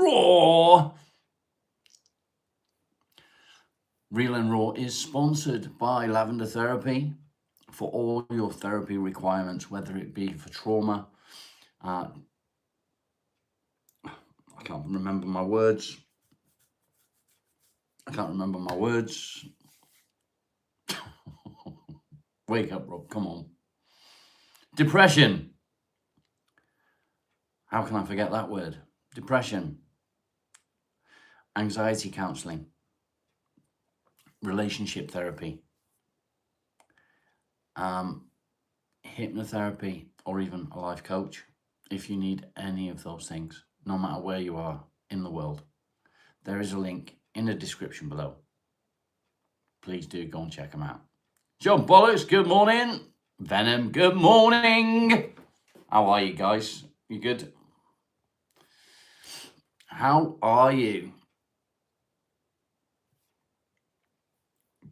Raw. Real and Raw is sponsored by Lavender Therapy for all your therapy requirements, whether it be for trauma. I can't remember my words. Wake up, Rob. Come on. Depression. How can I forget that word? Depression. Anxiety counseling. Relationship therapy. Hypnotherapy, or even a life coach. If you need any of those things, no matter where you are in the world, there is a link in the description below. Please do go and check them out. John Bollocks, good morning. Venom, good morning. How are you guys? You good? How are you?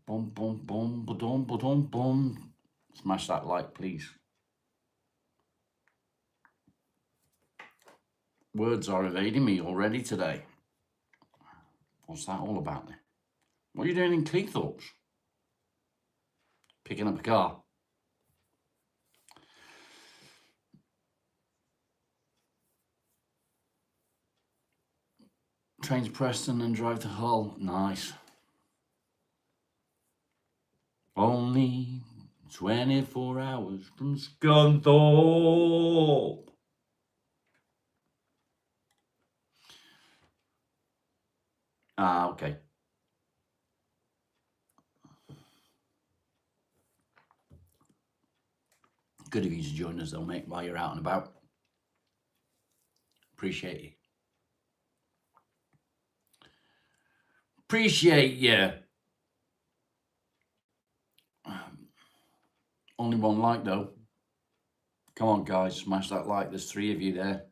Boom, boom, boom, boom, boom, boom. Smash that like, please. Words are evading me already today. What's that all about then? What are you doing in Cleethorpes? Picking up a car. Train to Preston and drive to Hull. Nice. Only 24 hours from Scunthorpe. Okay. Good of you to join us though, mate, while you're out and about. Appreciate you. Appreciate you. Only one like though. Come on, guys, smash that like. There's 3 of you there.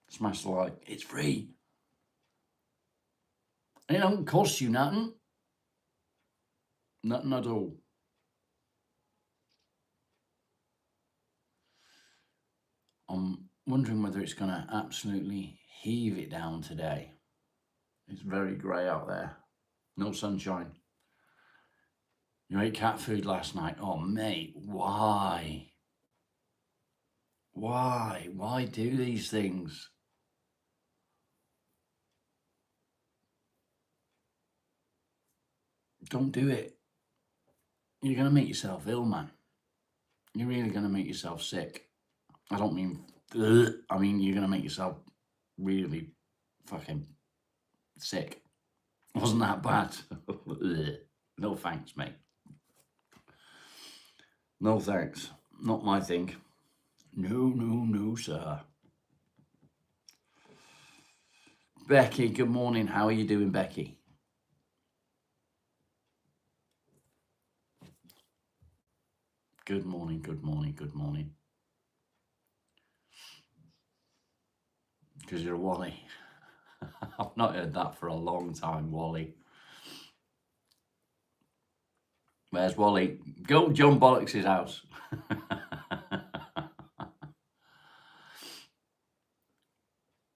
Smash the like. It's free. And it don't cost you nothing. Nothing at all. I'm wondering whether it's going to absolutely heave it down today. It's very grey out there. No sunshine. You ate cat food last night. Oh, mate, why? Why? Why do these things? Don't do it. You're going to make yourself ill, man. You're really going to make yourself sick. I don't mean, I mean, you're going to make yourself really fucking sick. Wasn't that bad? No thanks, mate. No thanks. Not my thing. No, sir. Becky, good morning. How are you doing, Becky? Good morning, good morning, good morning. Because you're a Wally. I've not heard that for a long time, Wally. Where's Wally? Go to John Bollocks' house.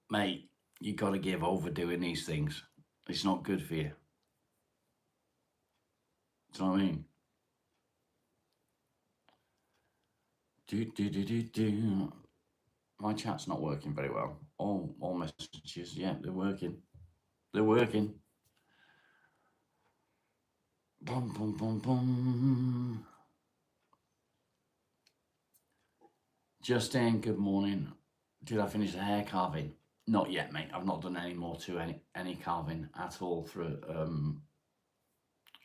Mate, you got to give over doing these things. It's not good for you. Do you know what I mean? My chat's not working very well. All messages, yeah, they're working. They're working. Boom, boom, boom, boom. Justin, good morning. Did I finish the hair carving? Not yet, mate. I've not done any more to any carving at all for a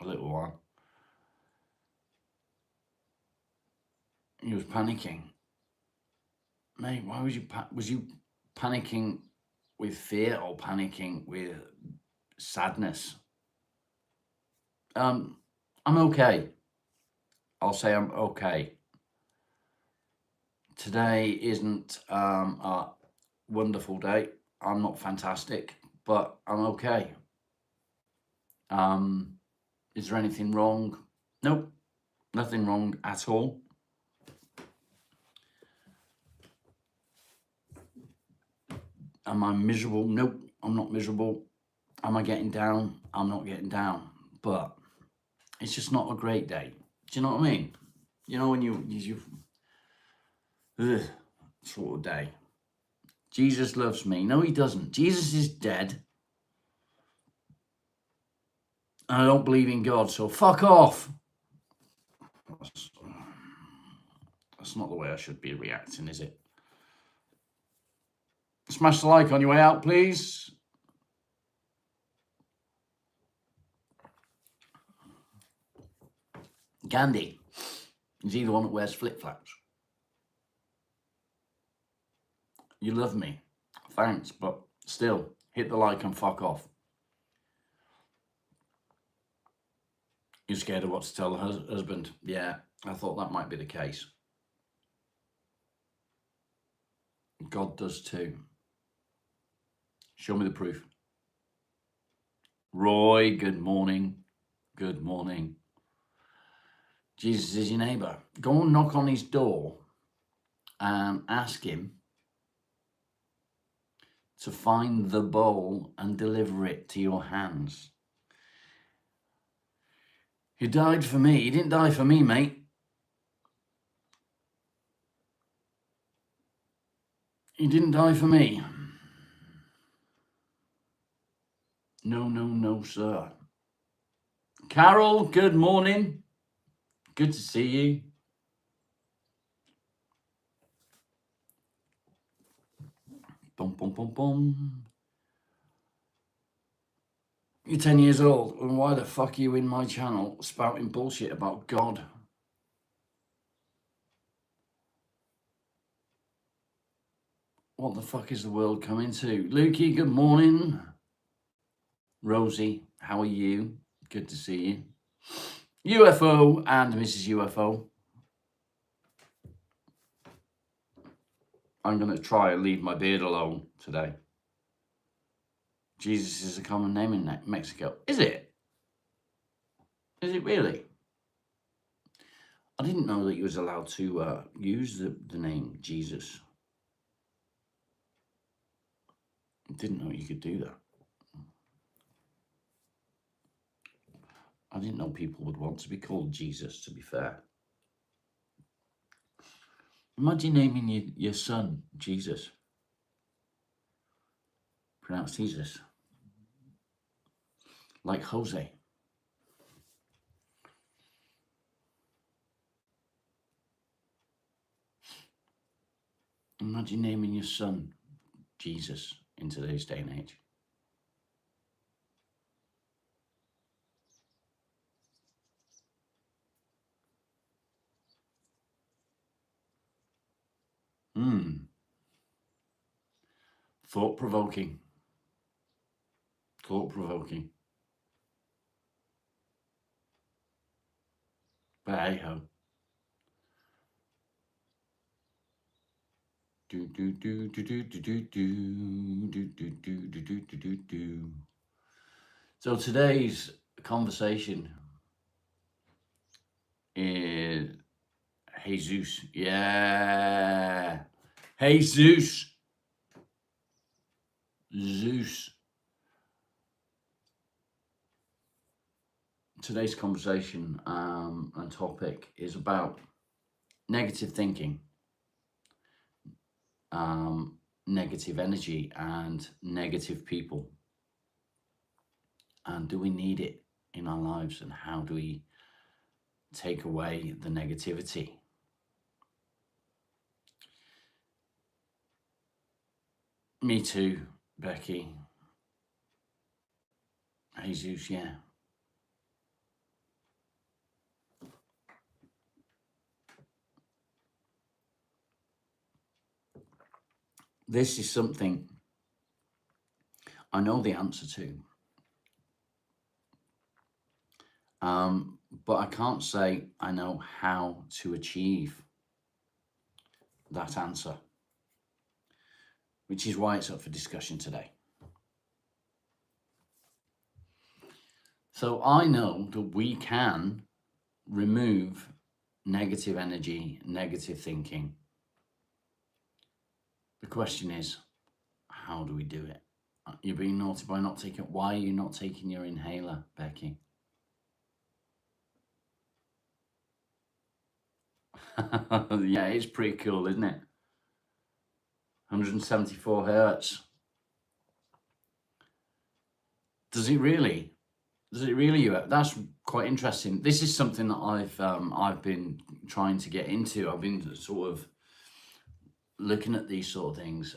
little while. He was panicking. Mate, why was you panicking with fear or panicking with sadness? I'm okay. I'll say I'm okay. Today isn't a wonderful day. I'm not fantastic, but I'm okay. Is there anything wrong? Nope, nothing wrong at all. Am I miserable? Nope. I'm not miserable. Am I getting down? I'm not getting down. But it's just not a great day. Do you know what I mean? You know, when you sort of day. Jesus loves me. No, he doesn't. Jesus is dead. And I don't believe in God, so fuck off. That's not the way I should be reacting, is it? Smash the like on your way out, please. Gandhi is he the one that wears flip-flops? You love me. Thanks, but still, hit the like and fuck off. You're scared of what to tell the husband? Yeah, I thought that might be the case. God does too. Show me the proof. Roy, good morning. Good morning. Jesus is your neighbour. Go and knock on his door and ask him to find the bowl and deliver it to your hands. He died for me. He didn't die for me, mate. He didn't die for me. No, no, no, sir. Carol, good morning. Good to see you. Bum, bum, bum, bum. You're 10 years old, and why the fuck are you in my channel spouting bullshit about God? What the fuck is the world coming to? Lukey, good morning. Rosie, how are you? Good to see you. UFO and Mrs. UFO. I'm going to try and leave my beard alone today. Jesus is a common name in Mexico. Is it? Is it really? I didn't know that you was allowed to use the name Jesus. I didn't know you could do that. I didn't know people would want to be called Jesus, to be fair. Imagine naming your son Jesus. Pronounced Jesus. Like Jose. Imagine naming your son Jesus in today's day and age. Thought-provoking. Thought-provoking. But hey ho. So today's conversation is Jesus. Yeah. Jesus. Zeus. Today's conversation and topic is about negative thinking, negative energy and negative people. And do we need it in our lives, and how do we take away the negativity? Me too, Becky. Jesus, yeah. This is something I know the answer to. But I can't say I know how to achieve that answer, which is why it's up for discussion today. So I know that we can remove negative energy, negative thinking. The question is, how do we do it? You're being naughty by not taking... Why are you not taking your inhaler, Becky? Yeah, it's pretty cool, isn't it? 174 hertz. Does it really? Does it really? That's quite interesting. This is something that I've been trying to get into. I've been sort of looking at these sort of things.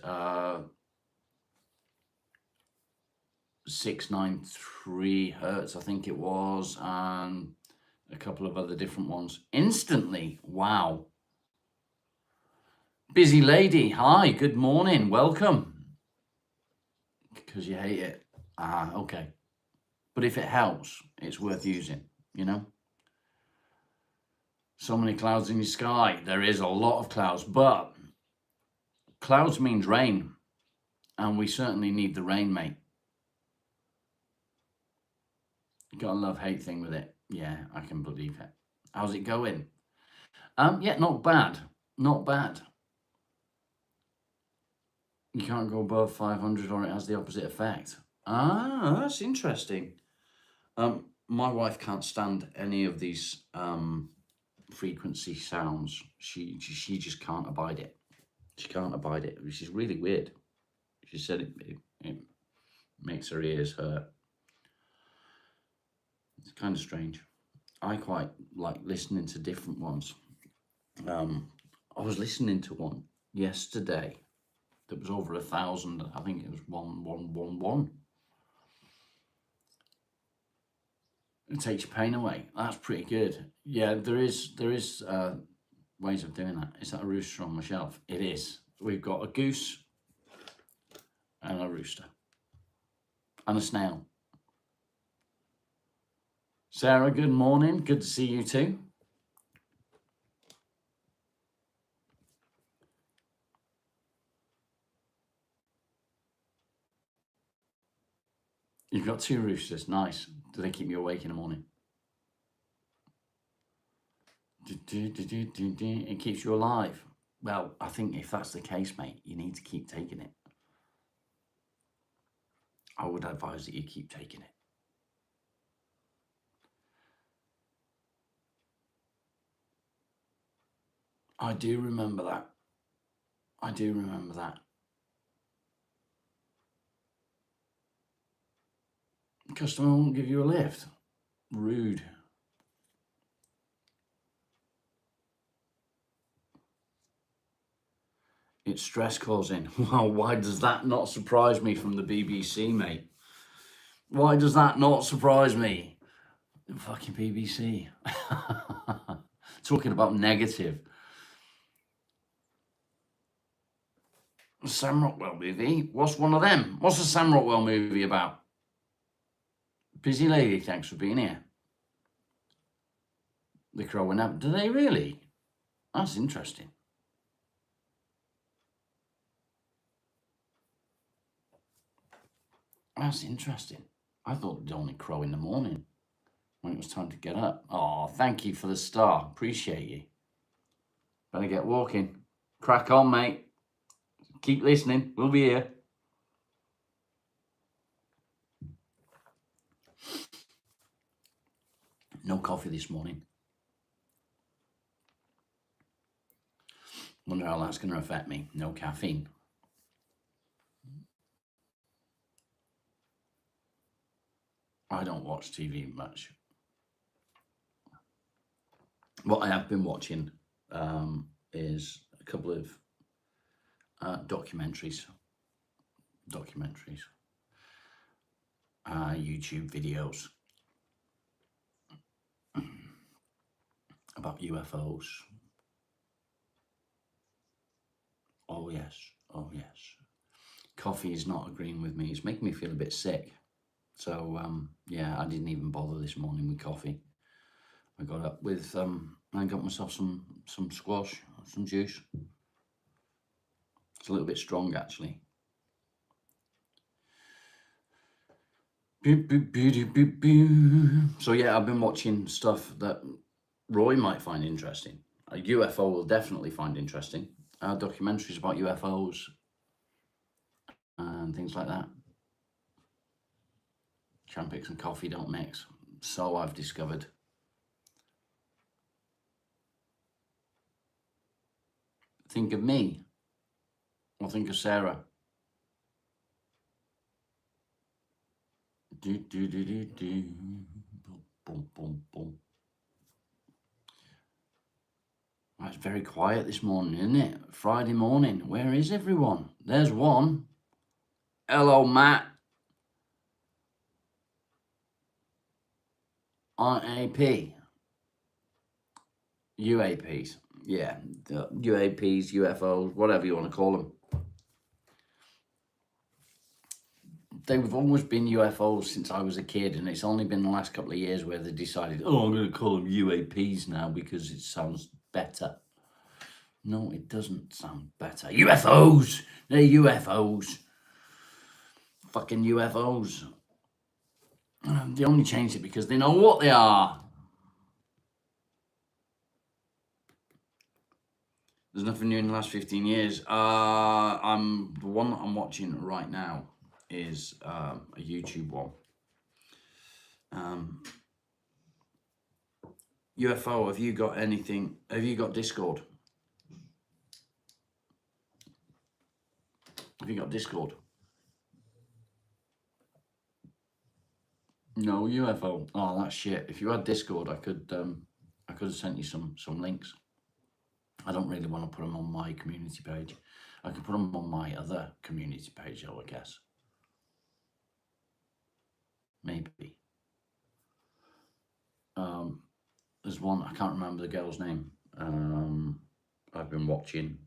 693 hertz, I think it was, and a couple of other different ones. Instantly, wow. Busy lady, hi, good morning, welcome. Because you hate it. Okay. But if it helps, it's worth using, you know? So many clouds in your sky. There is a lot of clouds, but clouds means rain. And we certainly need the rain, mate. You got a love-hate thing with it. Yeah, I can believe it. How's it going? Yeah, not bad. Not bad. You can't go above 500 or it has the opposite effect. That's interesting. My wife can't stand any of these frequency sounds. She just can't abide it. She can't abide it, which is really weird. She said it makes her ears hurt. It's kind of strange. I quite like listening to different ones. I was listening to one yesterday that was over 1,000. I think it was 1111. It takes your pain away. That's pretty good. Yeah, there is ways of doing that. Is that a rooster on my shelf? It is. We've got a goose and a rooster and a snail. Sarah, good morning. Good to see you too. You've got 2 roosters. Nice. Do they keep you awake in the morning? It keeps you alive. Well, I think if that's the case, mate, you need to keep taking it. I would advise that you keep taking it. I do remember that. I do remember that. Customer won't give you a lift. Rude. It's stress causing. Well, why does that not surprise me from the BBC, mate? Why does that not surprise me? The fucking BBC. Talking about negative. Sam Rockwell movie? What's one of them? What's the Sam Rockwell movie about? Busy lady, thanks for being here. The Crow and Up. Do they really? That's interesting. That's interesting. I thought the only crow in the morning when it was time to get up. Oh, thank you for the star. Appreciate you. Better get walking. Crack on, mate. Keep listening. We'll be here. No coffee this morning. Wonder how that's going to affect me. No caffeine. I don't watch TV much. What I have been watching is a couple of documentaries, YouTube videos about UFOs. Oh yes, oh yes. Coffee is not agreeing with me. It's making me feel a bit sick. So yeah, I didn't even bother this morning with coffee. I got up with I got myself some squash, some juice. It's a little bit strong actually. So yeah, I've been watching stuff that Roy might find interesting. A UFO will definitely find interesting. Documentaries about UFOs and things like that. Champix and coffee don't mix. So I've discovered. Think of me, or think of Sarah. Do, do, do, do, do. Boom, boom, boom. Well, it's very quiet this morning, isn't it? Friday morning. Where is everyone? There's one. Hello, Matt. RAP. UAPs. Yeah, UAPs, UFOs, whatever you want to call them. They've always been UFOs since I was a kid, and it's only been the last couple of years where they decided, oh, I'm going to call them UAPs now because it sounds better. No, it doesn't sound better. UFOs! They're UFOs. Fucking UFOs. They only changed it because they know what they are. There's nothing new in the last 15 years. The one that I'm watching right now is a YouTube one. UFO, have you got anything? Have you got Discord? Have you got Discord? No UFO. Oh, that's shit. If you had Discord, I could have sent you some links. I don't really want to put them on my community page. I can put them on my other community page, I guess. Maybe. There's one, I can't remember the girl's name. I've been watching,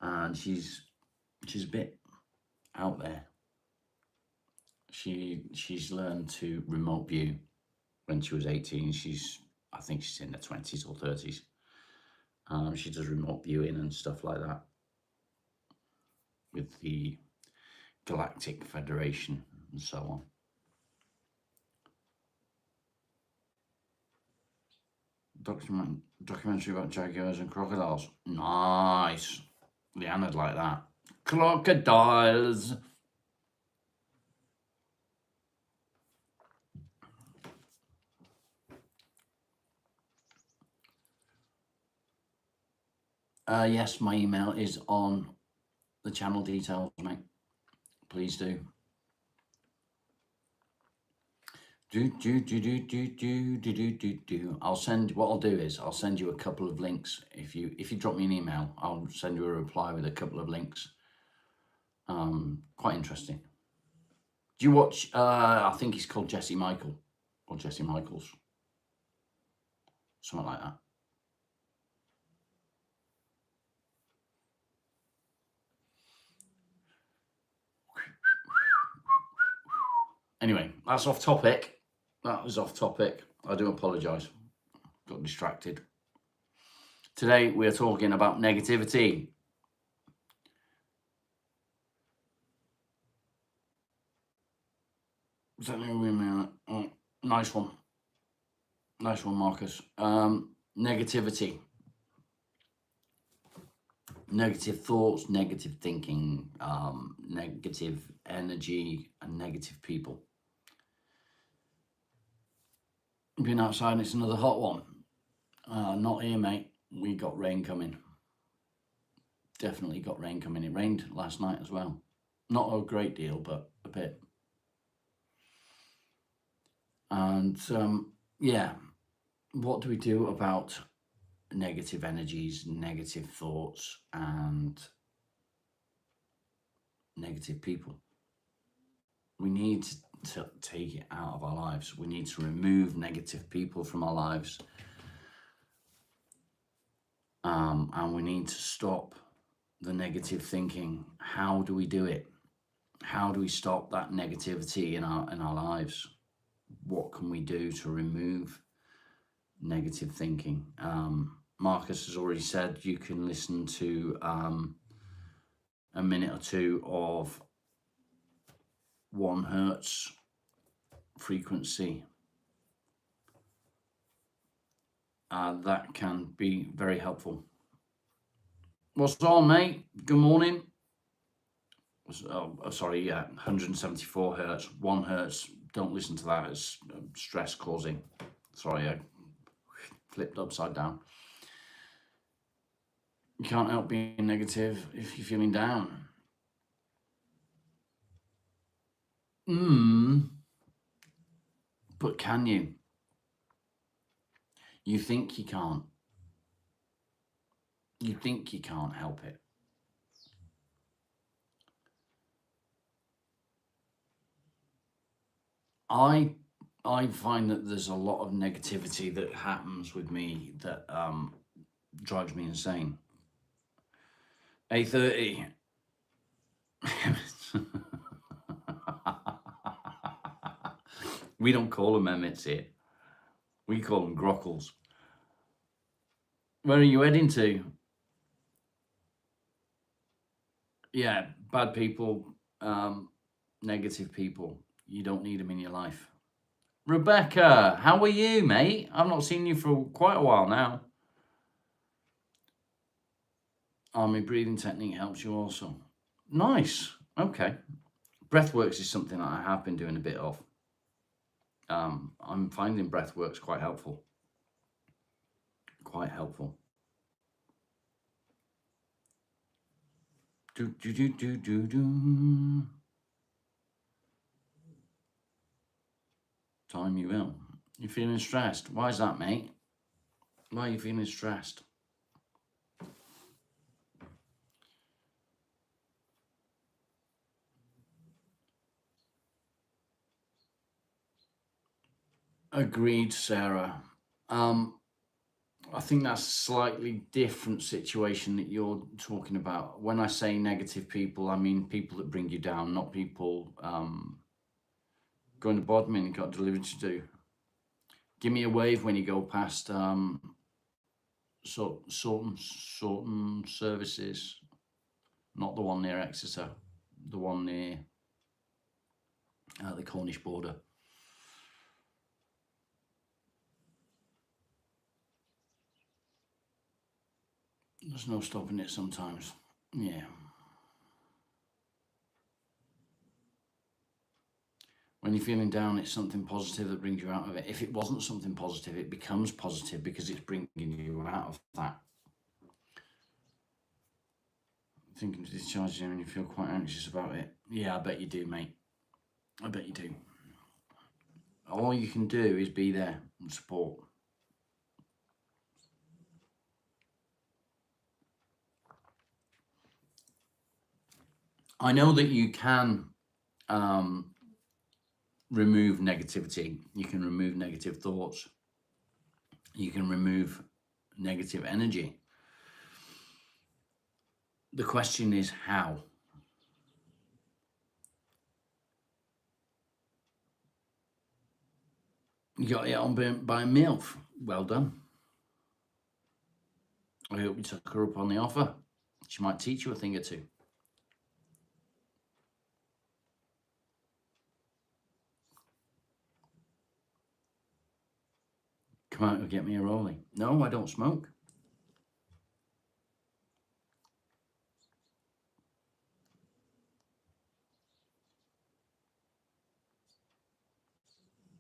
and she's a bit out there. She's learned to remote view when she was 18. I think she's in her 20s or 30s. She does remote viewing and stuff like that with the Galactic Federation and so on. Documentary about jaguars and crocodiles. Nice. Leanne'd like that. Crocodiles. Yes, my email is on the channel details, mate. Please do. I'll send. What I'll do is I'll send you a couple of links. If you drop me an email, I'll send you a reply with a couple of links. Quite interesting. Do you watch? I think he's called Jesse Michael or Jesse Michaels, something like that. Anyway, that's off topic. That was off topic. I do apologise. Got distracted. Today we're talking about negativity. Oh, nice one. Nice one, Marcus. Negativity. Negative thoughts, negative thinking, negative energy, and negative people. Been outside and it's another hot one. Not here, mate. We got rain coming. Definitely got rain coming. It rained last night as well. Not a great deal, but a bit. And yeah, what do we do about negative energies, negative thoughts, and negative people? We need to take it out of our lives. We need to remove negative people from our lives. And we need to stop the negative thinking. How do we do it? How do we stop that negativity in our lives? What can we do to remove negative thinking? Marcus has already said you can listen to a minute or two of 1 hertz frequency. That can be very helpful. What's on, mate? Good morning. Sorry, yeah, 174 hertz, 1 hertz Don't listen to that as stress causing. Sorry, I flipped upside down. You can't help being negative if you're feeling down. But can you? You think you can't. You think you can't help it. I find that there's a lot of negativity that happens with me that drives me insane. 8:30. We don't call them emmets here. We call them grockles. Where are you heading to? Yeah, bad people, negative people. You don't need them in your life. Rebecca, how are you, mate? I've not seen you for quite a while now. Army breathing technique helps you also. Nice. Okay. Breathworks is something that I have been doing a bit of. I'm finding breathworks quite helpful. Quite helpful. Do. Time you will. You're feeling stressed. Why is that, mate? Why are you feeling stressed? Agreed, Sarah. I think that's a slightly different situation that you're talking about. When I say negative people, I mean people that bring you down, not people going to Bodmin and got delivery to do. Give me a wave when you go past Sorton Services, not the one near Exeter, the one near the Cornish border. There's no stopping it sometimes. Yeah. When you're feeling down, it's something positive that brings you out of it. If it wasn't something positive, it becomes positive because it's bringing you out of that. Thinking to discharge you and you feel quite anxious about it. Yeah, I bet you do, mate. I bet you do. All you can do is be there and support. I know that you can remove negativity. You can remove negative thoughts. You can remove negative energy. The question is how. You got it on by a MILF. Well done. I hope you took her up on the offer. She might teach you a thing or two. Come out and get me a rollie. No, I don't smoke.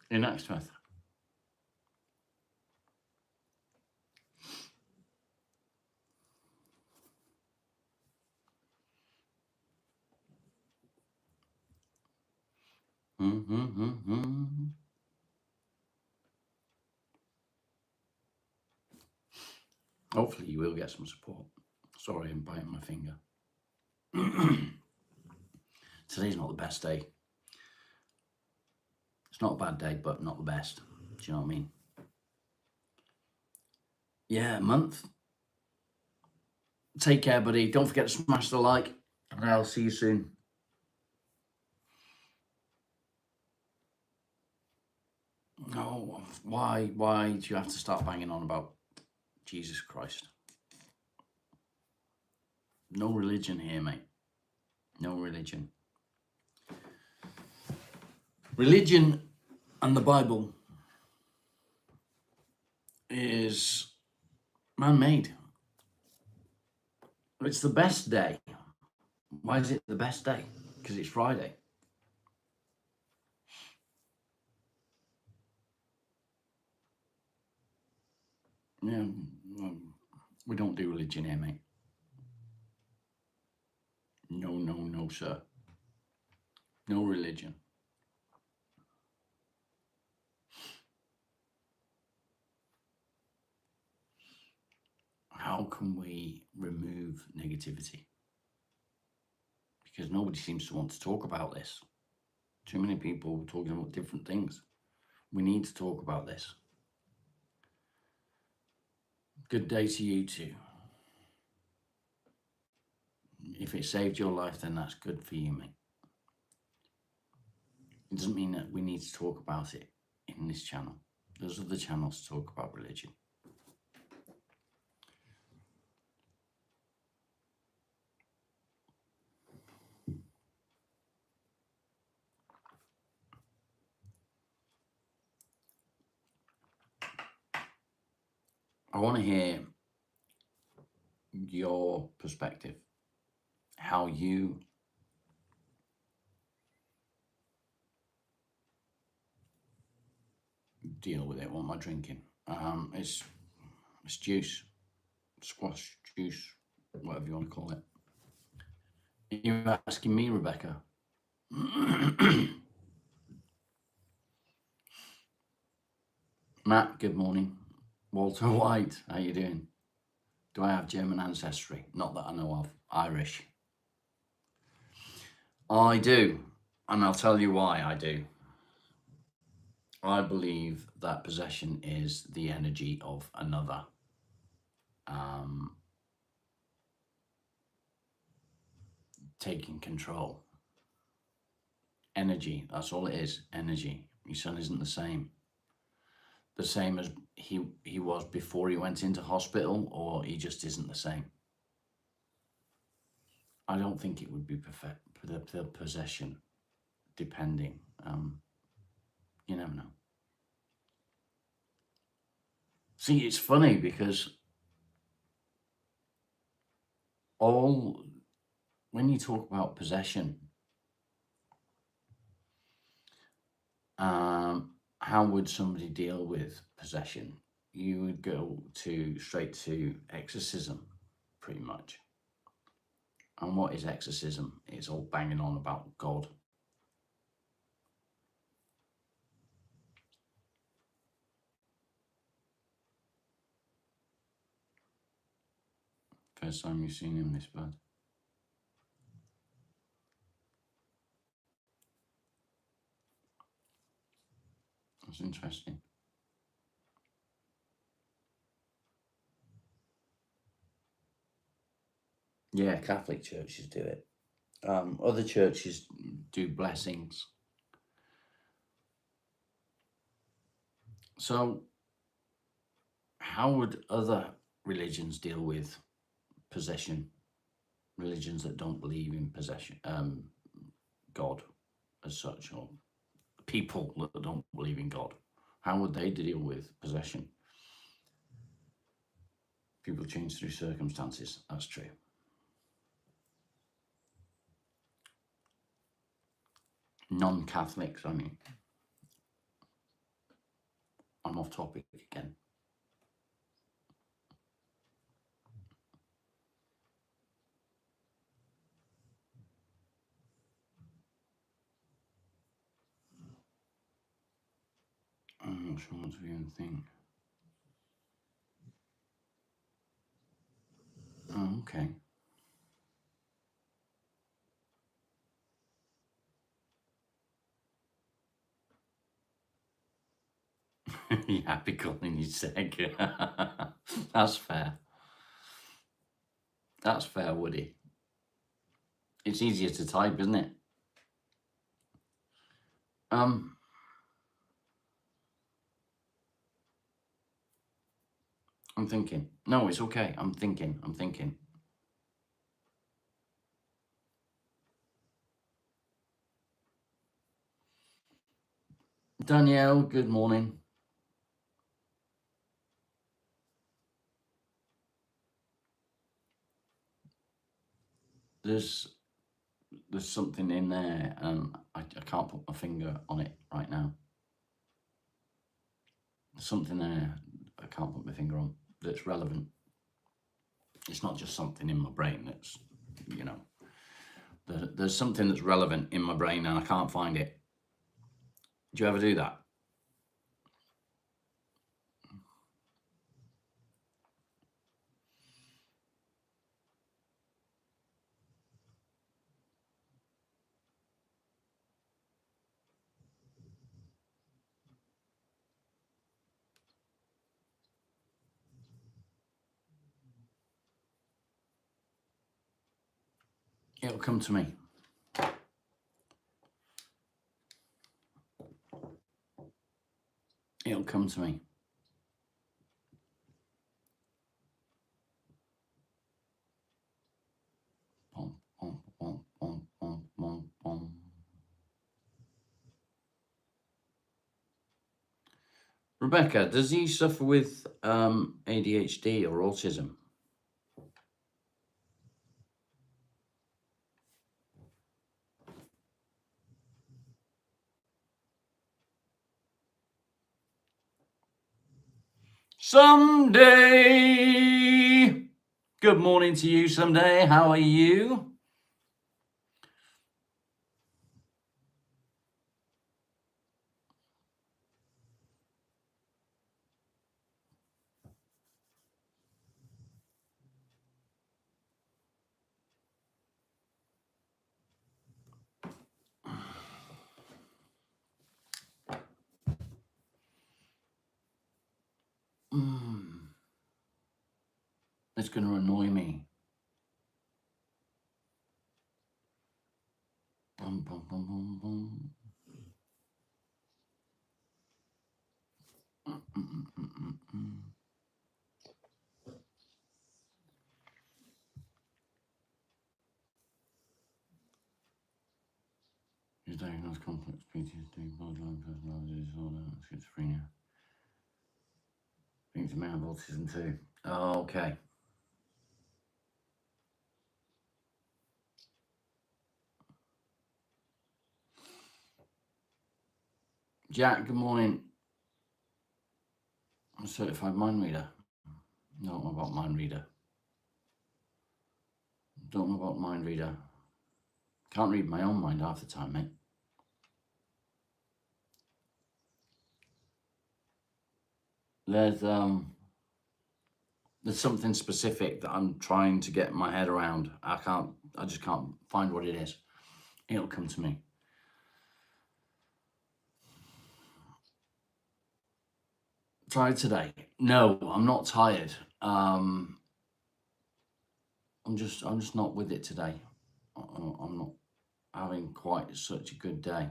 In Exmouth. Hopefully you will get some support. Sorry, I'm biting my finger. Today's not the best day. It's not a bad day, but not the best. Do you know what I mean? Yeah, a month. Take care, buddy. Don't forget to smash the like, and I'll see you soon. Oh, why do you have to start banging on about Jesus Christ? No religion here, mate. No religion. Religion and the Bible is man-made. It's the best day. Why is it the best day? Because it's Friday. Yeah, we don't do religion here, mate. No, no, no, sir. No religion. How can we remove negativity? Because nobody seems to want to talk about this. Too many people talking about different things. We need to talk about this. Good day to you too. If it saved your life, then that's good for you, mate. It doesn't mean that we need to talk about it in this channel. There's other channels to talk about religion. I want to hear your perspective, how you deal with it. What am I drinking? It's juice, squash juice, whatever you want to call it. You're asking me, Rebecca. Matt, good morning. Walter White, how you doing? Do I have German ancestry? Not that I know of. Irish. I do, and I'll tell you why I do. I believe that possession is the energy of another. Taking control. Energy, that's all it is, energy. Your son isn't the same. The same as he was before he went into hospital, or he just isn't the same. I don't think it would be perfect the possession, depending. You never know. See, it's funny because when you talk about possession, how would somebody deal with possession? You would go straight to exorcism, pretty much. And what is exorcism? It's all banging on about God. First time you've seen him this bad. That's interesting. Yeah, Catholic churches do it. Other churches do blessings. So, how would other religions deal with possession? Religions that don't believe in possession, God as such, or people that don't believe in God, how would they deal with possession? People change through circumstances. That's true. Non-Catholics, I mean. I'm off topic again. I'm not sure what to even think. Oh, okay. Happy calling you Seg. That's fair. That's fair, Woody. It's easier to type, isn't it? I'm thinking. No, it's okay. I'm thinking. Danielle, good morning. There's something in there, and I can't put my finger on it right now. There's something there I can't put my finger on. that's relevant. It's not just something in my brain that's, you know, there's something that's relevant in my brain and I can't find it. Do you ever do that? It'll come to me. It'll come to me. Bom, bom, bom, bom, bom, bom, bom. Rebecca, does he suffer with ADHD or autism? Someday. Good morning to you, Someday. How are you? It's going to annoy me. Bum, bum, bum, bum, bum. He's diagnosed complex PTSD, borderline personality disorder, schizophrenia. I think he may have autism too. Oh, okay. Jack, good morning. I'm a certified mind reader. Don't know about mind reader. Don't know about mind reader. Can't read my own mind half the time, mate. There's something specific that I'm trying to get my head around. I just can't find what it is. It'll come to me. Tired today? No, I'm not tired. I'm just not with it today. I'm not having quite such a good day.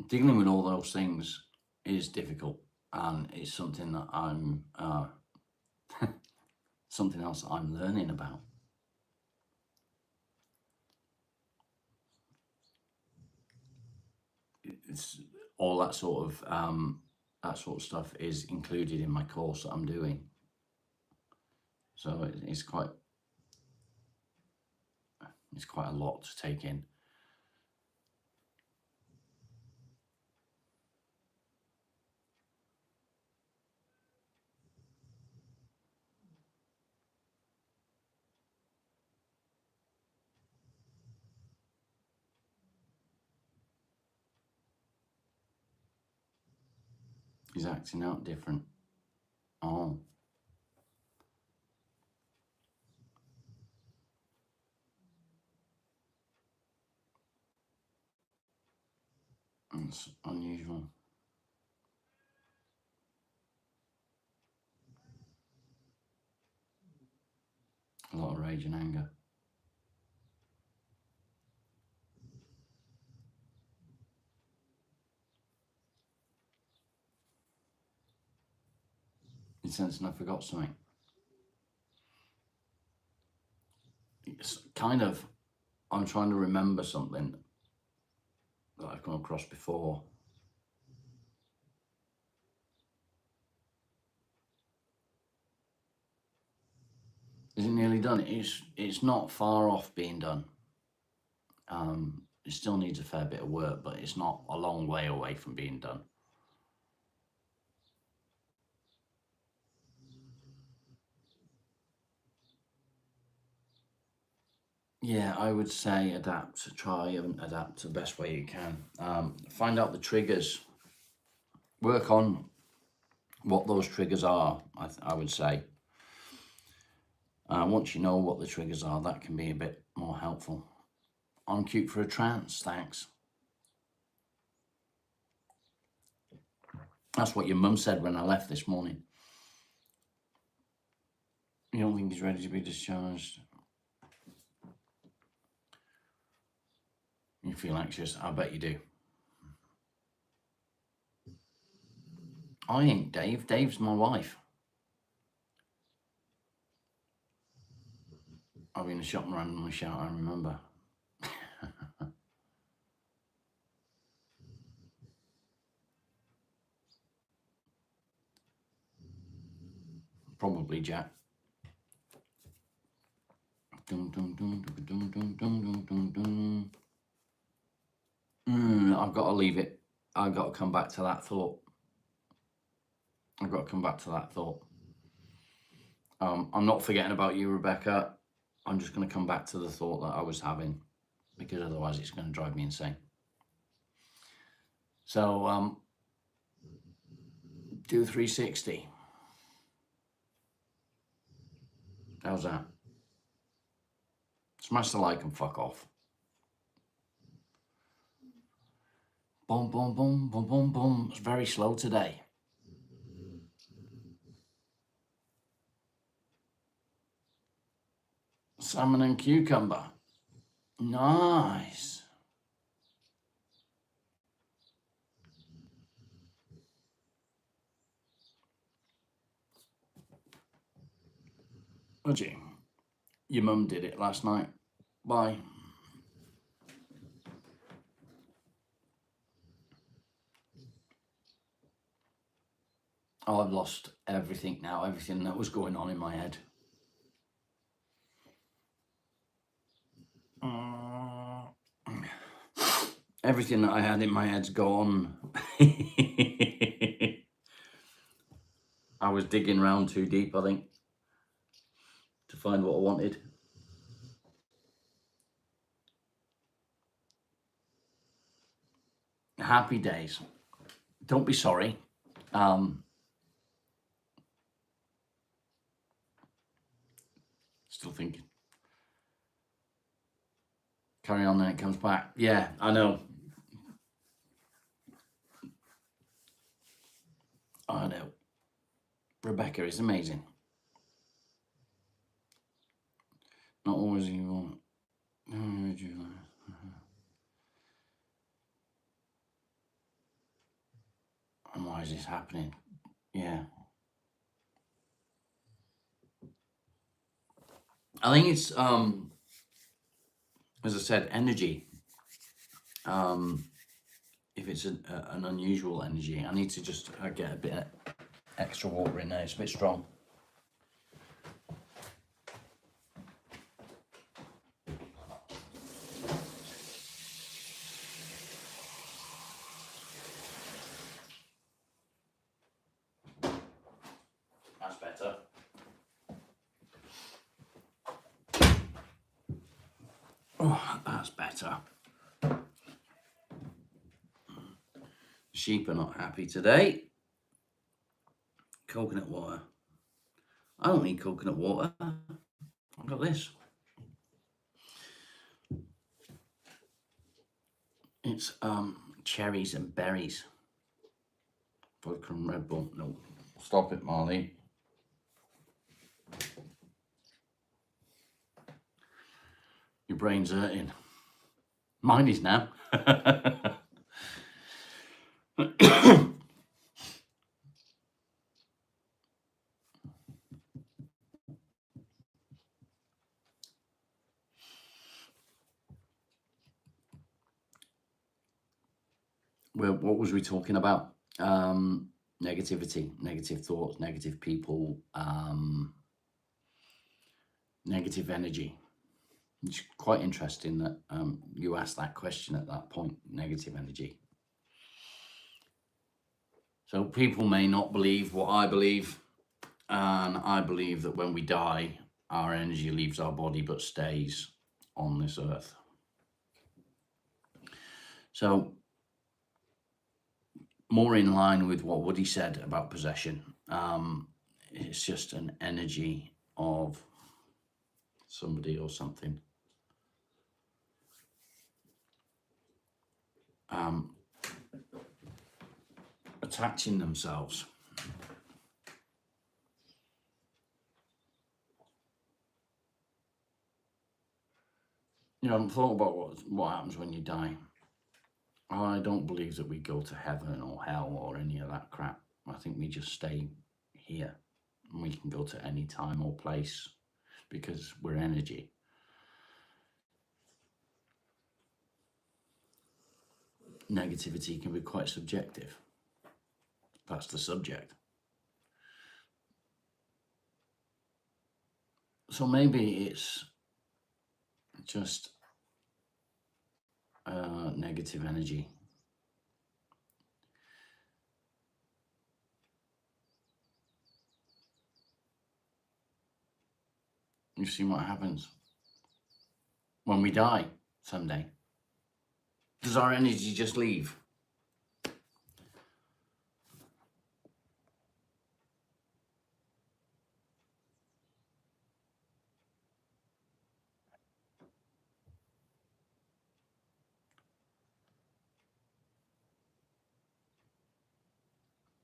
Dealing with all those things is difficult, and it's something that I'm something else I'm learning about. It's all that sort of stuff is included in my course that I'm doing. So it's quite a lot to take in. He's acting out different. Oh. It's unusual. A lot of rage and anger. In sensing I forgot something. It's kind of, I'm trying to remember something that I've come across before. Is it nearly done? It's not far off being done. It still needs a fair bit of work, but it's not a long way away from being done. Yeah, I would say adapt. Try and adapt the best way you can. Find out the triggers. Work on what those triggers are, I would say. Once you know what the triggers are, that can be a bit more helpful. I'm cute for a trance, thanks. That's what your mum said when I left this morning. You don't think he's ready to be discharged? You feel anxious? I bet you do. I ain't Dave. Dave's my wife. I'll be in the shop and randomly shout, I remember. Probably Jack. I've got to leave it. I've got to come back to that thought. I'm not forgetting about you, Rebecca. I'm just going to come back to the thought that I was having, because otherwise it's going to drive me insane. So, do 360. How's that? Smash the like and fuck off. Boom, boom, boom, boom, boom, boom. It's very slow today. Salmon and cucumber. Nice. Would you? Your mum did it last night. Bye. Oh, I've lost everything now, everything that was going on in my head. Everything that I had in my head's gone. I was digging around too deep, I think, to find what I wanted. Happy days. Don't be sorry. Still thinking. Carry on, then it comes back. Yeah, I know. I know. Rebecca is amazing. Not always you want. And why is this happening? Yeah. I think it's, as I said, energy. If it's an unusual energy, I need to just get a bit extra water in there. It's a bit strong. That's better. Oh, that's better. Sheep are not happy today. Coconut water. I don't need coconut water. I've got this. It's cherries and berries. Vodka and Red Bull. No, stop it, Marley. Your brain's hurting. Mine is now. Well, what was we talking about? Negativity, negative thoughts, negative people, negative energy. It's quite interesting that you asked that question at that point, negative energy. So people may not believe what I believe, and I believe that when we die, our energy leaves our body but stays on this earth. So more in line with what Woody said about possession, it's just an energy of somebody or something attaching themselves. You know, I've thought about what happens when you die. I don't believe that we go to heaven or hell or any of that crap. I think we just stay here, and we can go to any time or place because we're energy. Negativity can be quite subjective. That's the subject. So maybe it's just negative energy. You see what happens when we die someday. Does our energy just leave?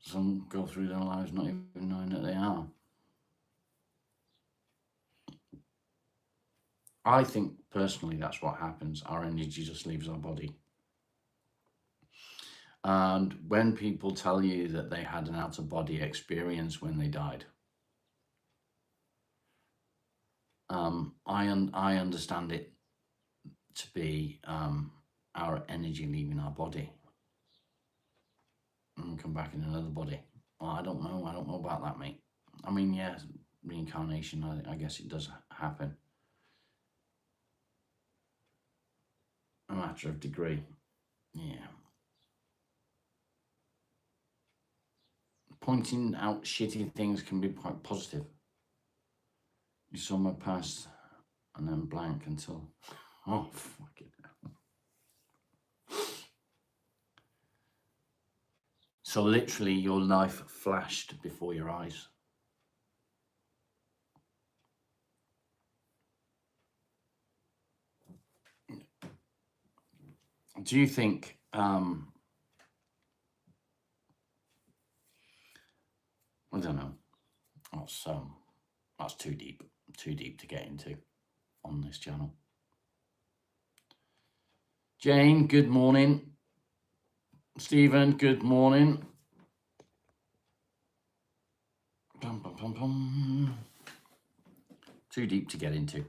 Some go through their lives not even knowing that they are. I think personally that's what happens. Our energy just leaves our body. And when people tell you that they had an out-of-body experience when they died, I understand it to be our energy leaving our body and come back in another body. Well, I don't know about that, mate. I mean, yeah, reincarnation, I guess it does happen. A matter of degree. Yeah. Pointing out shitty things can be quite positive. You saw my past and then blank until, oh, fucking hell. So literally your life flashed before your eyes. Do you think, I don't know, that's too deep to get into on this channel. Jane, good morning. Stephen, good morning. Bum, bum, bum, bum. Too deep to get into.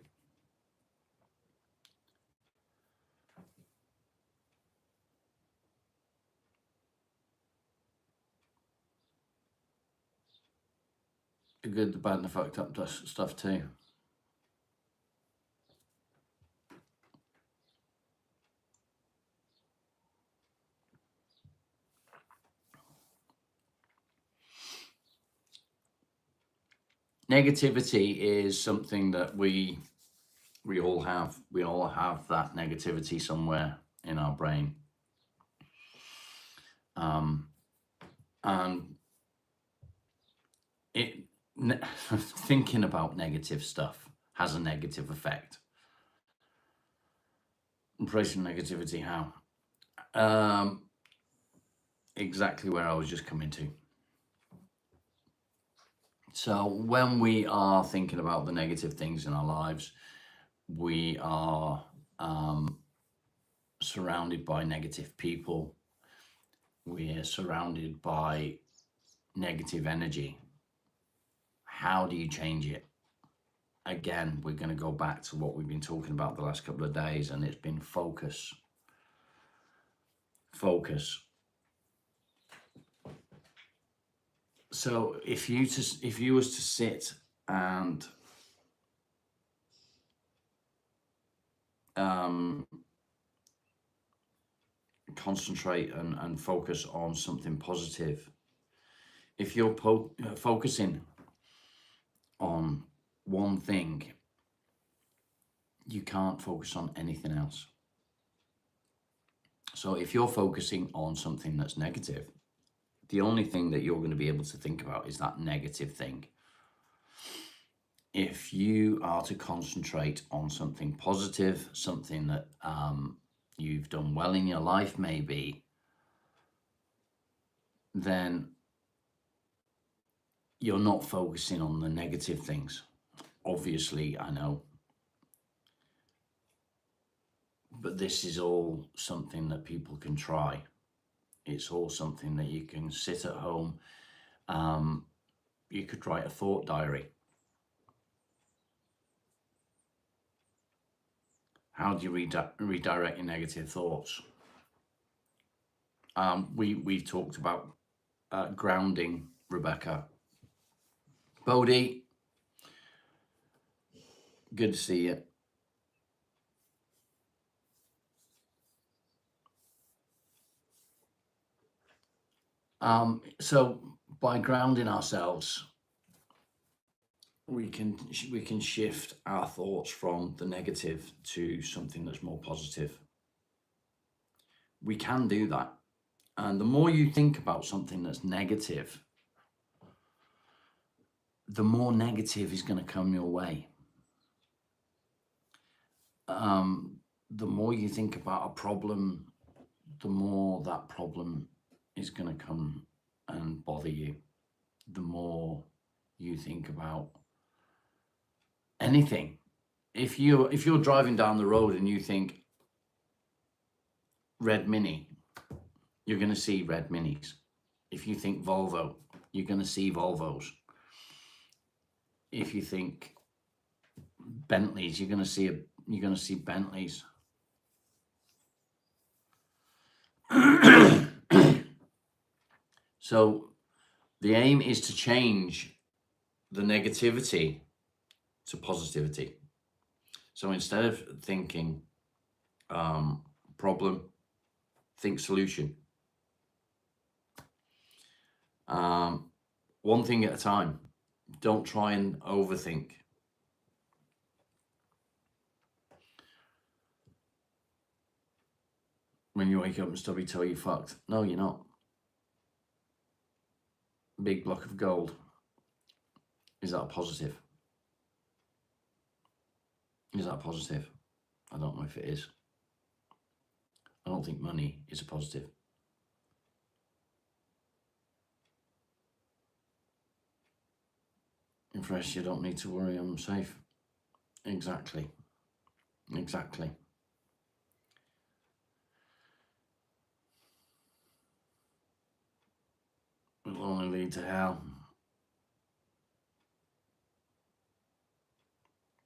The good, the bad, and the fucked up stuff too. Negativity is something that we all have. We all have that negativity somewhere in our brain. And thinking about negative stuff has a negative effect. Embracing negativity, how? Exactly where I was just coming to. So when we are thinking about the negative things in our lives, we are surrounded by negative people. We're surrounded by negative energy. How do you change it? Again, we're going to go back to what we've been talking about the last couple of days, and it's been focus. Focus. So if you was to sit and concentrate and focus on something positive. If you're focusing on one thing, you can't focus on anything else. So if you're focusing on something that's negative, the only thing that you're going to be able to think about is that negative thing. If you are to concentrate on something positive, something that you've done well in your life maybe, then you're not focusing on the negative things. Obviously, I know. But this is all something that people can try. It's all something that you can sit at home. You could write a thought diary. How do you redirect your negative thoughts? We talked about grounding, Rebecca. Bodhi, good to see you. So by grounding ourselves, we can shift our thoughts from the negative to something that's more positive. We can do that. And the more you think about something that's negative, the more negative is going to come your way. The more you think about a problem, the more that problem is going to come and bother you. The more you think about anything. If you're driving down the road and you think red Mini, you're going to see red Minis. If you think Volvo, you're going to see Volvos. If you think Bentleys, you're going to see Bentleys. So the aim is to change the negativity to positivity. So instead of thinking problem, think solution. One thing at a time. Don't try and overthink. When you wake up and stubby toe, you're fucked. No, you're not. Big block of gold. Is that a positive? Is that positive? I don't know if it is. I don't think money is a positive. In fresh, you don't need to worry, I'm safe. Exactly. Exactly. It'll only lead to hell.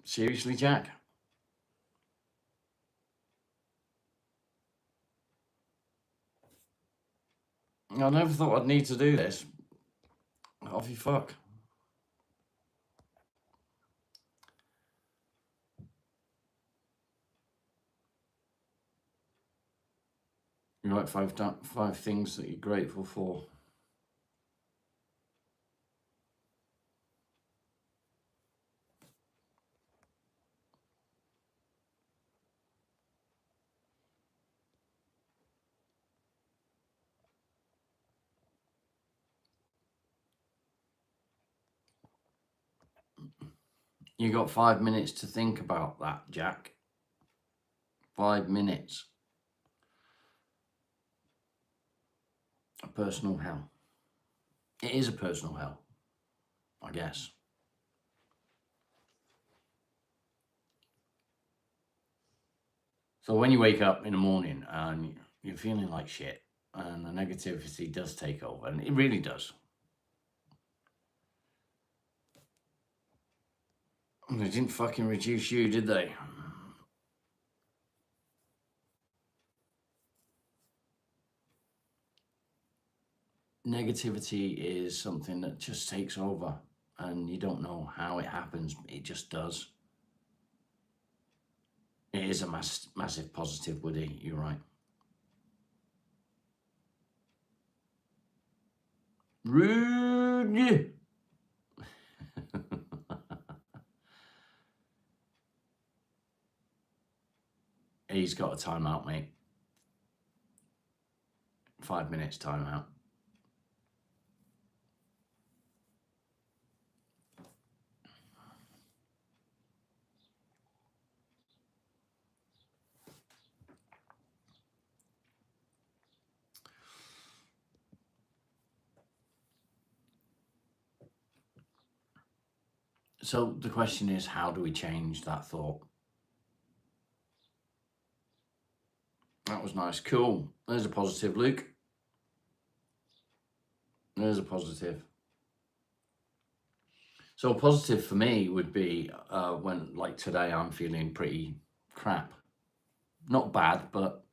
Seriously, Jack? I never thought I'd need to do this. Off you fuck. You write five things that you're grateful for. You got 5 minutes to think about that, Jack. 5 minutes. A personal hell. It is a personal hell, I guess. So when you wake up in the morning and you're feeling like shit and the negativity does take over, and it really does. They didn't fucking reduce you, did they? Negativity is something that just takes over and you don't know how it happens. It just does. It It is a massive positive, Woody. You're right. Rude. He's got a timeout, mate. 5 minutes timeout. So the question is, how do we change that thought? That was nice. Cool. There's a positive, Luke. There's a positive. So a positive for me would be when, like today, I'm feeling pretty crap. Not bad, but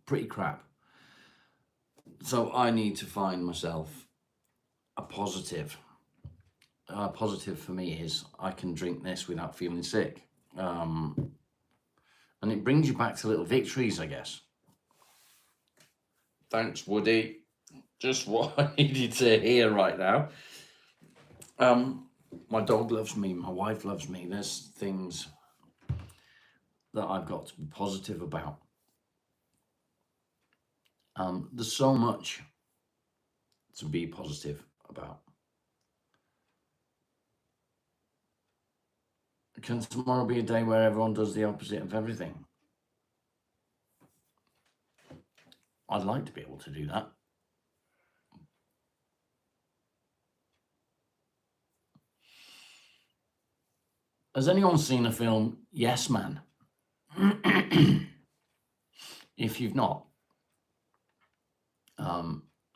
pretty crap. So I need to find myself a positive. Positive for me is I can drink this without feeling sick. And it brings you back to little victories, I guess. Thanks, Woody. Just what I needed to hear right now. My dog loves me. My wife loves me. There's things that I've got to be positive about. There's so much to be positive about. Can tomorrow be a day where everyone does the opposite of everything? I'd like to be able to do that. Has anyone seen the film Yes Man? If you've not,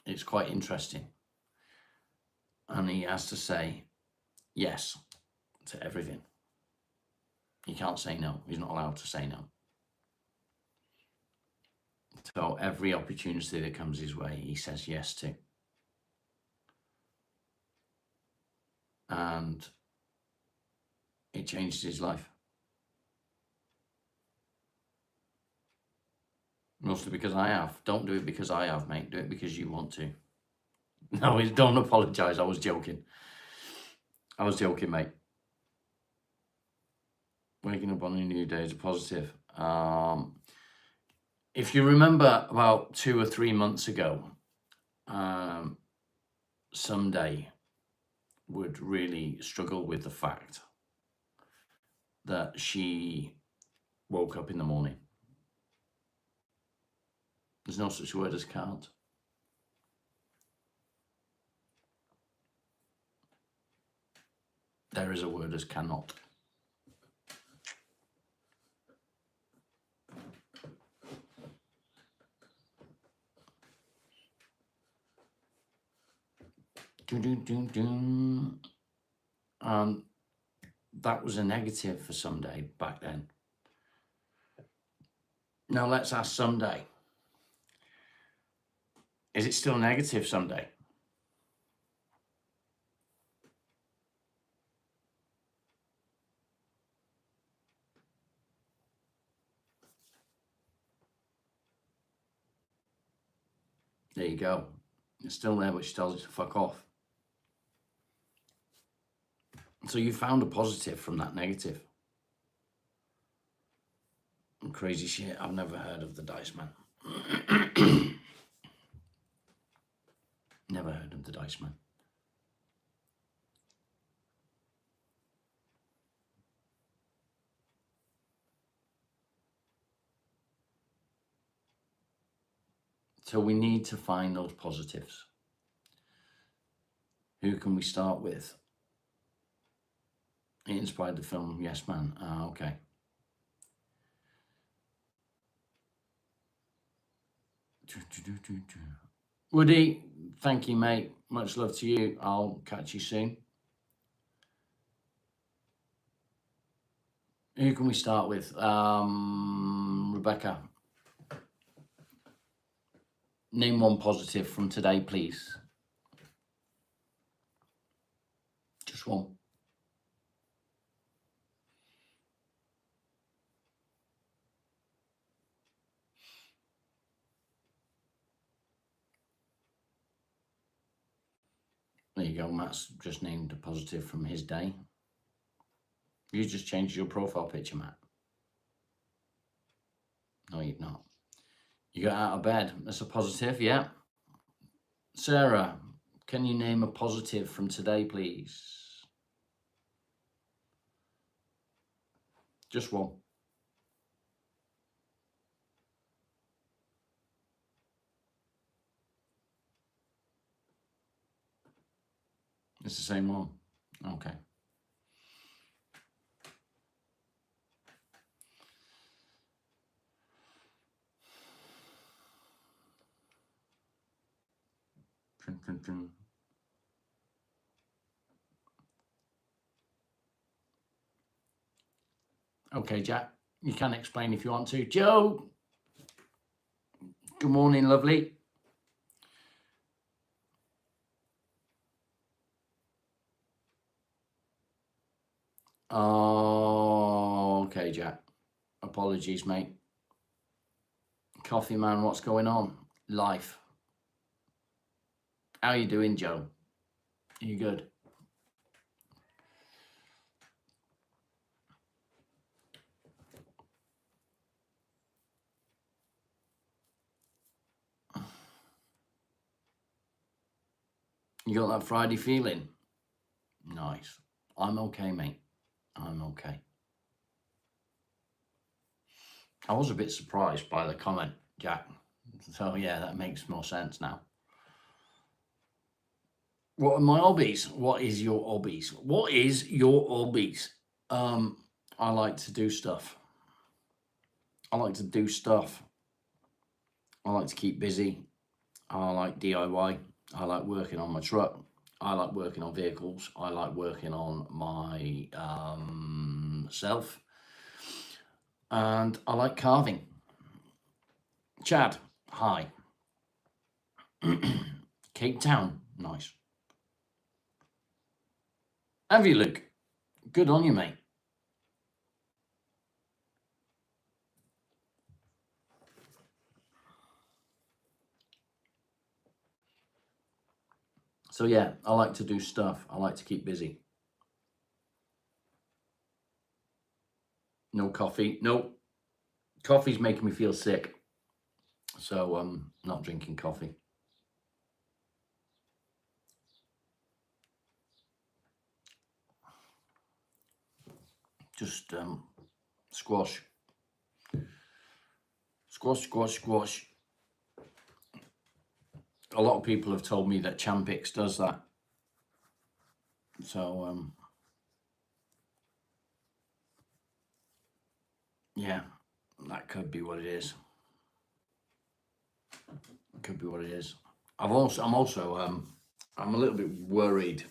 it's quite interesting. And he has to say yes to everything. He can't say no. He's not allowed to say no. So every opportunity that comes his way, he says yes to. And it changed his life. Mostly because I have. Don't do it because I have, mate. Do it because you want to. No, don't apologise. I was joking. I was joking, mate. Waking up on a new day is a positive. If you remember about 2 or 3 months ago, Sunday would really struggle with the fact that she woke up in the morning. There's no such word as can't. There is a word as cannot. That was a negative for Sunday back then. Now let's ask Sunday. Is it still negative Sunday? There you go. It's still there, but she tells it to fuck off. So you found a positive from that negative. Crazy shit. I've never heard of the Dice Man. Never heard of the Dice Man. So we need to find those positives. Who can we start with? It inspired the film Yes Man. Okay. Woody, thank you, mate. Much love to you. I'll catch you soon. Who can we start with? Rebecca. Name one positive from today, please. Just one. There you go. Matt's just named a positive from his day. You just changed your profile picture, Matt. No, you've not. You got out of bed. That's a positive, yeah. Sarah, can you name a positive from today, please? Just one. It's the same one. Okay. Okay, Jack, you can explain if you want to. Joe, good morning, lovely. Oh, okay, Jack. Apologies, mate. Coffee man, what's going on? Life. How you doing, Joe? Are you good? You got that Friday feeling? Nice. I'm okay, mate. I'm okay. I was a bit surprised by the comment, Jack. So yeah, that makes more sense now. What are my hobbies? What is your hobbies? What is your hobbies? I like to do stuff. I like to do stuff. I like to keep busy. I like DIY. I like working on my truck. I like working on vehicles. I like working on my self. And I like carving. Chad, hi. Cape Town, nice. Have you, Luke? Good on you, mate. So yeah, I like to do stuff. I like to keep busy. No coffee. No. Coffee's making me feel sick. So I'm not drinking coffee. Just squash. Squash, squash, squash. A lot of people have told me that Champix does that. So yeah, that could be what it is. Could be what it is. I'm also I'm a little bit worried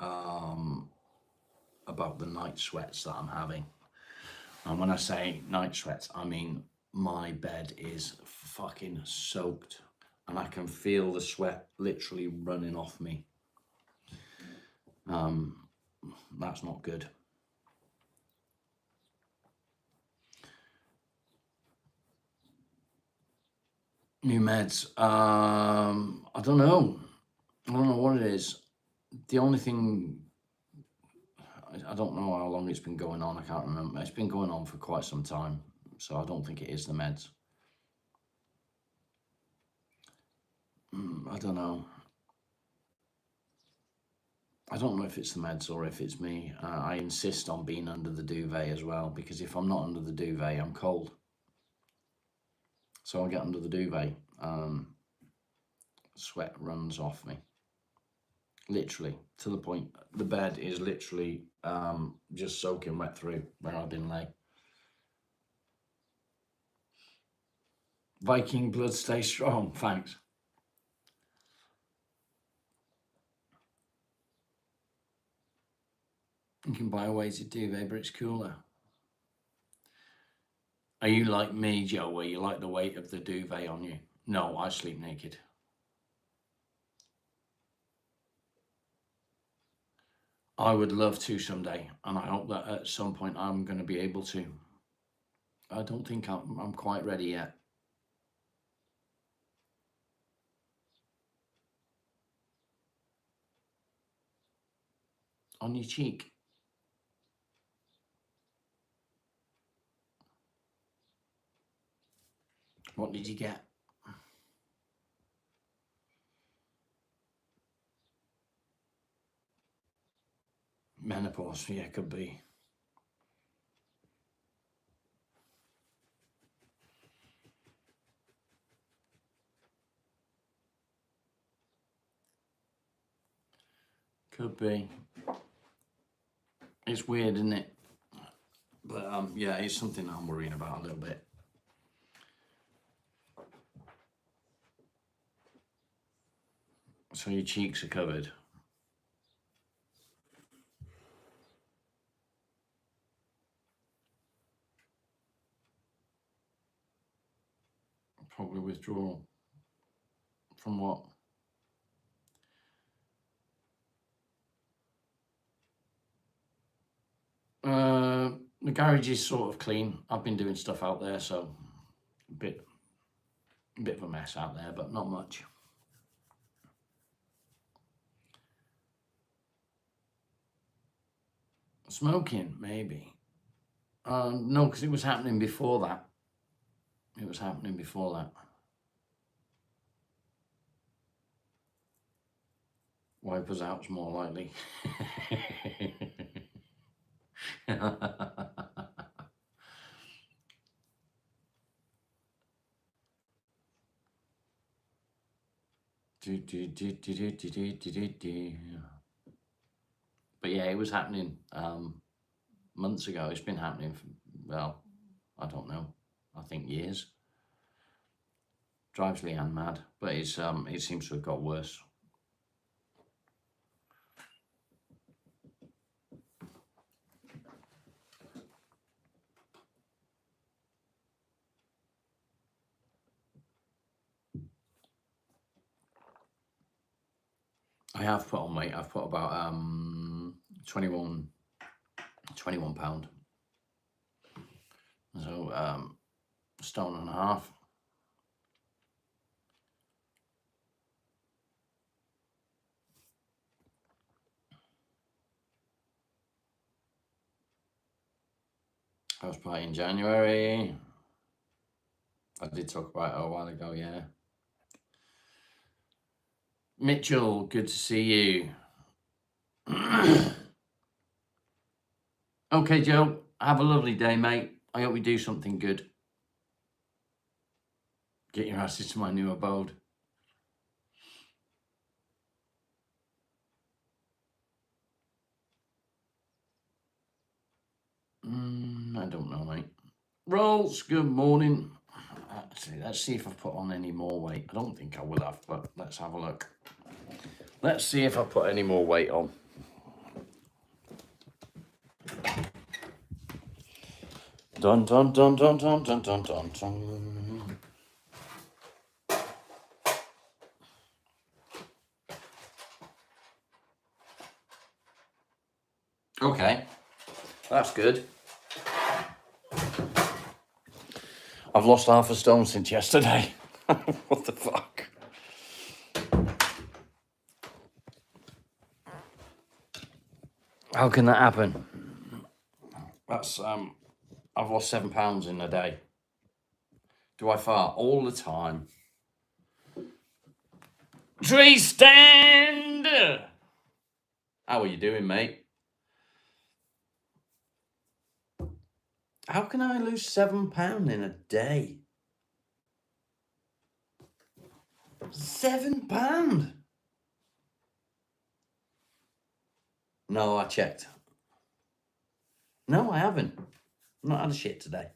about the night sweats that I'm having. And when I say night sweats, I mean my bed is fucking soaked and I can feel the sweat literally running off me. That's not good. New meds. I don't know. I don't know what it is. The only thing, I don't know how long it's been going on. I can't remember. It's been going on for quite some time. So I don't think it is the meds. I don't know. I don't know if it's the meds or if it's me. I insist on being under the duvet as well, because if I'm not under the duvet, I'm cold. So I get under the duvet, sweat runs off me. Literally, to the point, the bed is literally just soaking wet through where I've been lay. Viking blood, stay strong, thanks. You can buy a weighted duvet, but it's cooler. Are you like me, Joe, where you like the weight of the duvet on you? No, I sleep naked. I would love to someday, and I hope that at some point I'm going to be able to. I don't think I'm quite ready yet. on your cheek. What did you get? Menopause, yeah, could be. Could be. It's weird, isn't it? But yeah, it's something that I'm worrying about a little bit. So your cheeks are covered. Probably withdrawal. From what? The garage is sort of clean. I've been doing stuff out there, so a bit of a mess out there, but not much. Smoking, maybe. No, because it was happening before that. It was happening before that. Wipers out's more likely. But yeah, it was happening months ago. It's been happening for, well, I don't know, I think years. Drives Leanne mad, but it's it seems to have got worse. I have put on weight. I've put about 21 pound. So stone and a half. House party in January. I did talk about it a while ago, yeah. Mitchell, good to see you. Okay, Joe, have a lovely day, mate. I hope we do something good. Get your asses to my new abode. I don't know, mate. Rolls, good morning. Let's see if I've put on any more weight. I don't think I will have, but let's have a look. Let's see if I put any more weight on. Dun dun dun dun dun dun dun dun dun. Okay, that's good. I've lost half a stone since yesterday. What the fuck? How can that happen? That's I've lost 7 pounds in a day. Do I fart all the time? Tree stand! How are you doing, mate? How can I lose 7 pounds in a day? 7 pounds? No, I checked. No, I haven't. I've not had a shit today.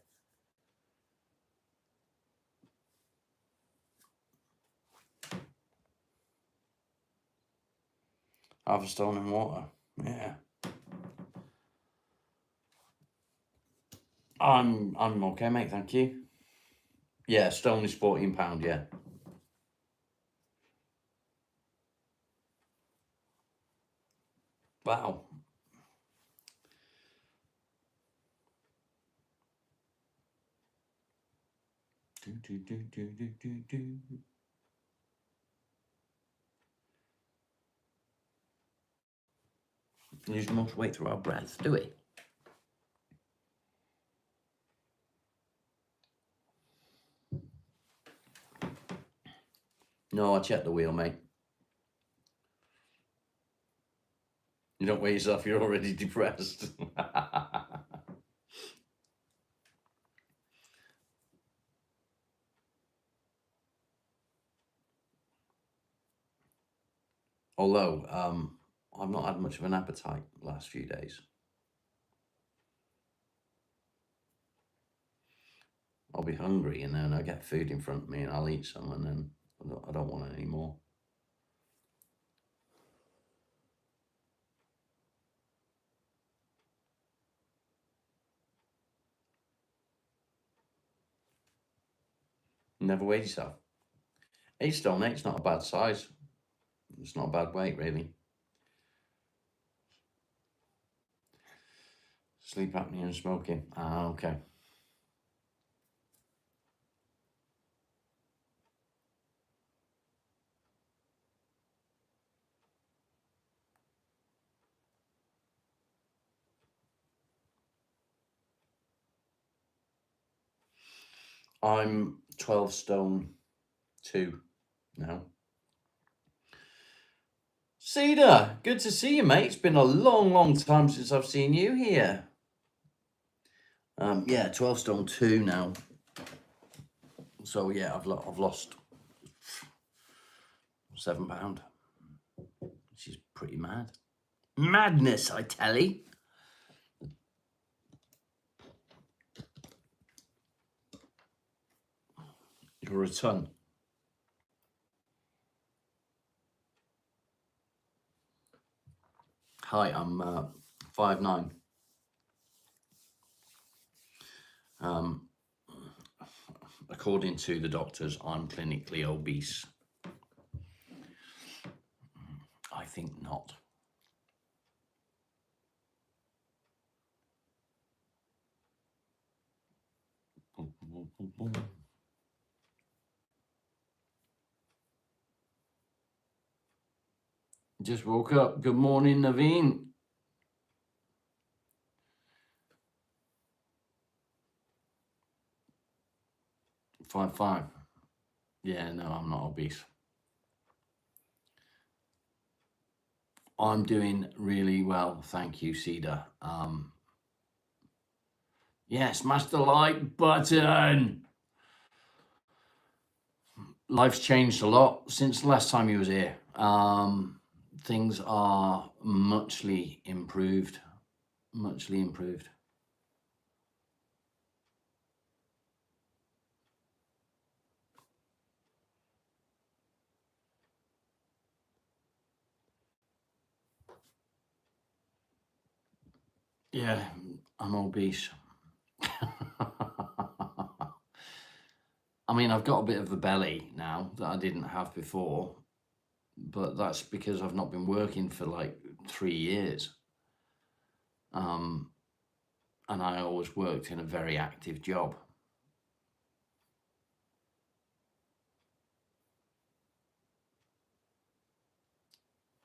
Half a stone in water. Yeah. I'm okay, mate, thank you. Yeah, stone is 14 pound, yeah. Wow. lose most weight through our breath, do we? No, I checked the wheel, mate. You don't weigh yourself, you're already depressed. Although, I've not had much of an appetite the last few days. I'll be hungry and then I get food in front of me and I'll eat some and then I don't want any more. Never weighed yourself. 8 stone 8's not a bad size. It's not a bad weight, really. Sleep apnea and smoking. Ah, okay. I'm 12 stone 2 now. Cedar, good to see you, mate. It's been a long time since I've seen you here. Yeah, 12 stone 2 now. So yeah, I've lost 7 pound, which is pretty mad. Madness, I tell you. You're a ton. Hi, I'm 5'9". According to the doctors, I'm clinically obese. I think not. Just woke up. Good morning, Naveen. 5'5". Yeah, no, I'm not obese. I'm doing really well, thank you, Cedar. Yeah, smash the like button. Life's changed a lot since the last time you was here. Things are muchly improved. Yeah, I'm obese. I mean, I've got a bit of a belly now that I didn't have before, but that's because I've not been working for like 3 years. And I always worked in a very active job.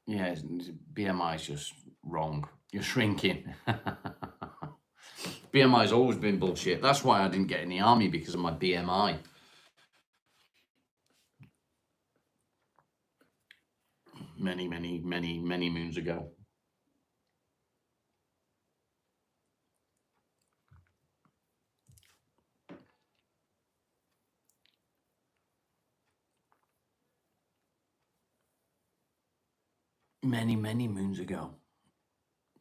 Yeah, BMI is just wrong. You're shrinking. BMI's always been bullshit. That's why I didn't get in the army, because of my BMI. Many moons ago. Many moons ago.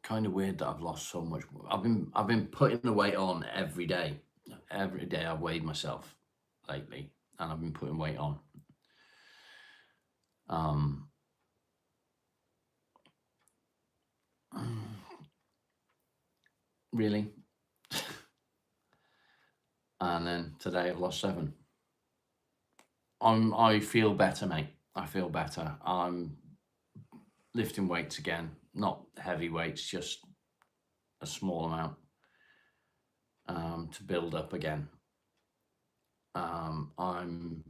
Kind of weird that I've lost so much. I've been putting the weight on every day. Every day I've weighed myself lately, and I've been putting weight on. Really? And then today I've lost 7. I feel better, mate. I feel better. I'm lifting weights again, not heavy weights, just a small amount, to build up again. I'm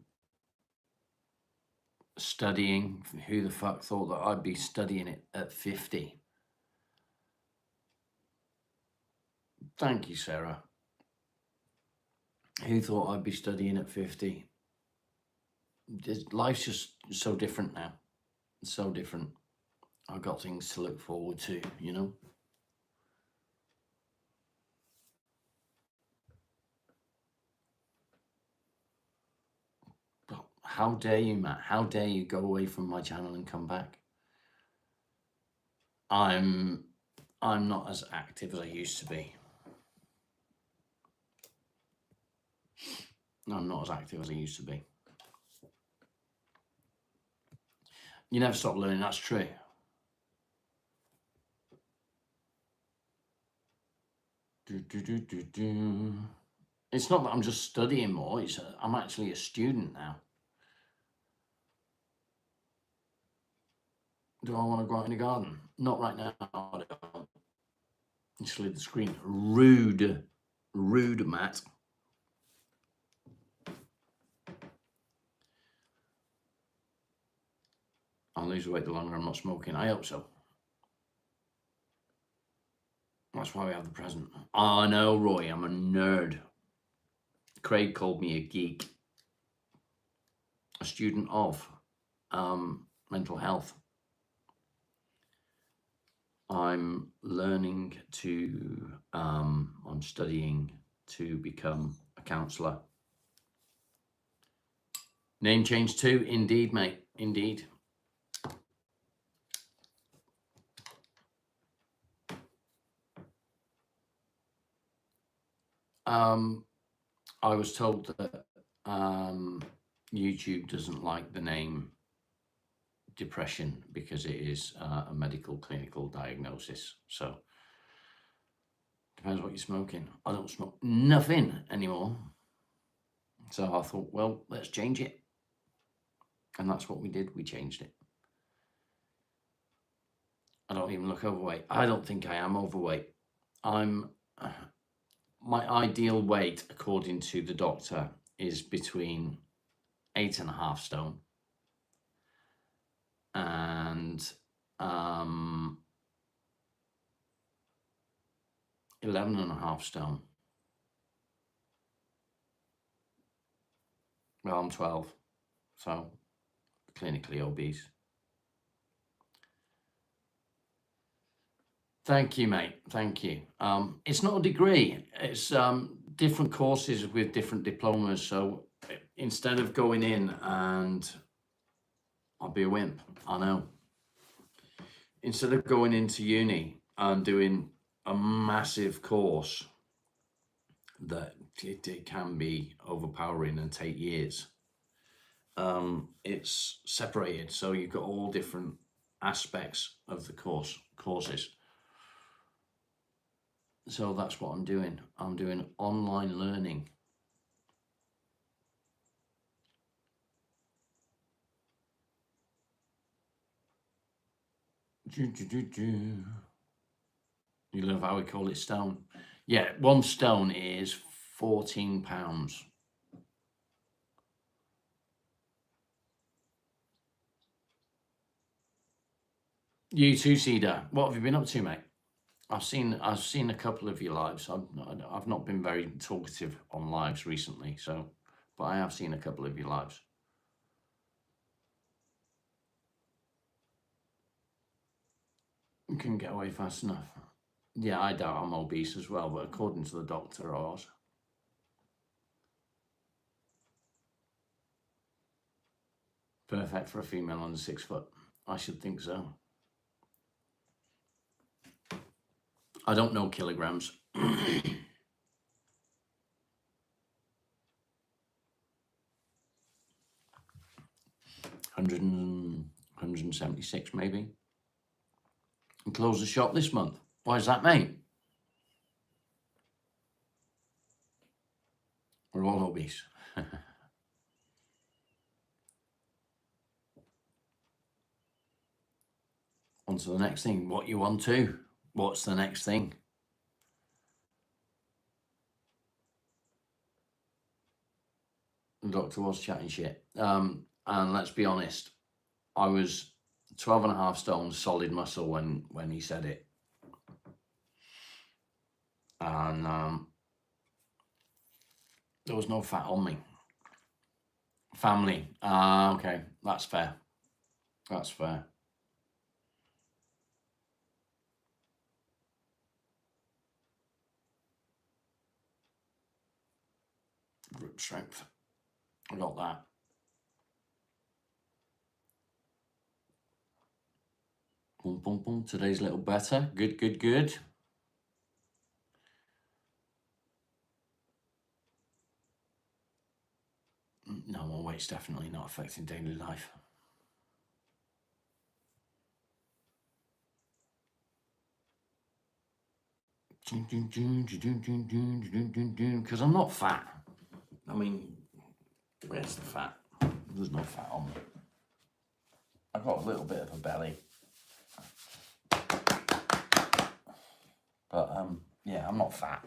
studying. Who the fuck thought that I'd be studying it at 50? Thank you, Sarah. Who thought I'd be studying at 50? Life's just so different now. So different. I've got things to look forward to, you know? But how dare you, Matt? How dare you go away from my channel and come back? I'm not as active as I used to be. I'm not as active as I used to be. You never stop learning, that's true. It's not that I'm just studying more, I'm actually a student now. Do I want to go out in the garden? Not right now. I don't. You slid the screen. Rude, Matt. I'll lose weight the longer I'm not smoking. I hope so. That's why we have the present. I know, Roy, I'm a nerd. Craig called me a geek. A student of mental health. I'm learning to, I'm studying to become a counsellor. Name change too, indeed, mate, indeed. I was told that YouTube doesn't like the name depression because it is a medical clinical diagnosis. So depends what you're smoking. I don't smoke nothing anymore. So I thought, well, let's change it. And that's what we did. We changed it. I don't even look overweight. I don't think I am overweight. My ideal weight, according to the doctor, is between 8.5 stone and 11.5 stone. Well, I'm 12, so clinically obese. Thank you, mate. Thank you. It's not a degree. It's different courses with different diplomas. So instead of going in and I'll be a wimp, I know. Instead of going into uni and doing a massive course that it can be overpowering and take years, it's separated. So you've got all different aspects of the courses. So that's what I'm doing. I'm doing online learning. You love how we call it stone. Yeah, 1 stone is 14 pounds. You too, Cedar. What have you been up to, mate? I've seen a couple of your lives. I've not been very talkative on lives recently, so, but I have seen a couple of your lives. You couldn't get away fast enough. Yeah, I doubt I'm obese as well, but according to the doctor, I was. Perfect for a female under 6 foot. I should think so. I don't know kilograms. 176 maybe. And close the shop this month. Why is that, mate? We're all obese. On to the next thing. What you want to? What's the next thing? The doctor was chatting shit. And let's be honest, I was 12.5 stone solid muscle when he said it. and there was no fat on me. Family. Okay, that's fair. That's fair. Grip strength. I got that. Boom, boom, boom. Today's a little better. Good, good, good. No, my weight's definitely not affecting daily life. Because I'm not fat. I mean, where's the fat? There's no fat on me. I've got a little bit of a belly. But, yeah, I'm not fat.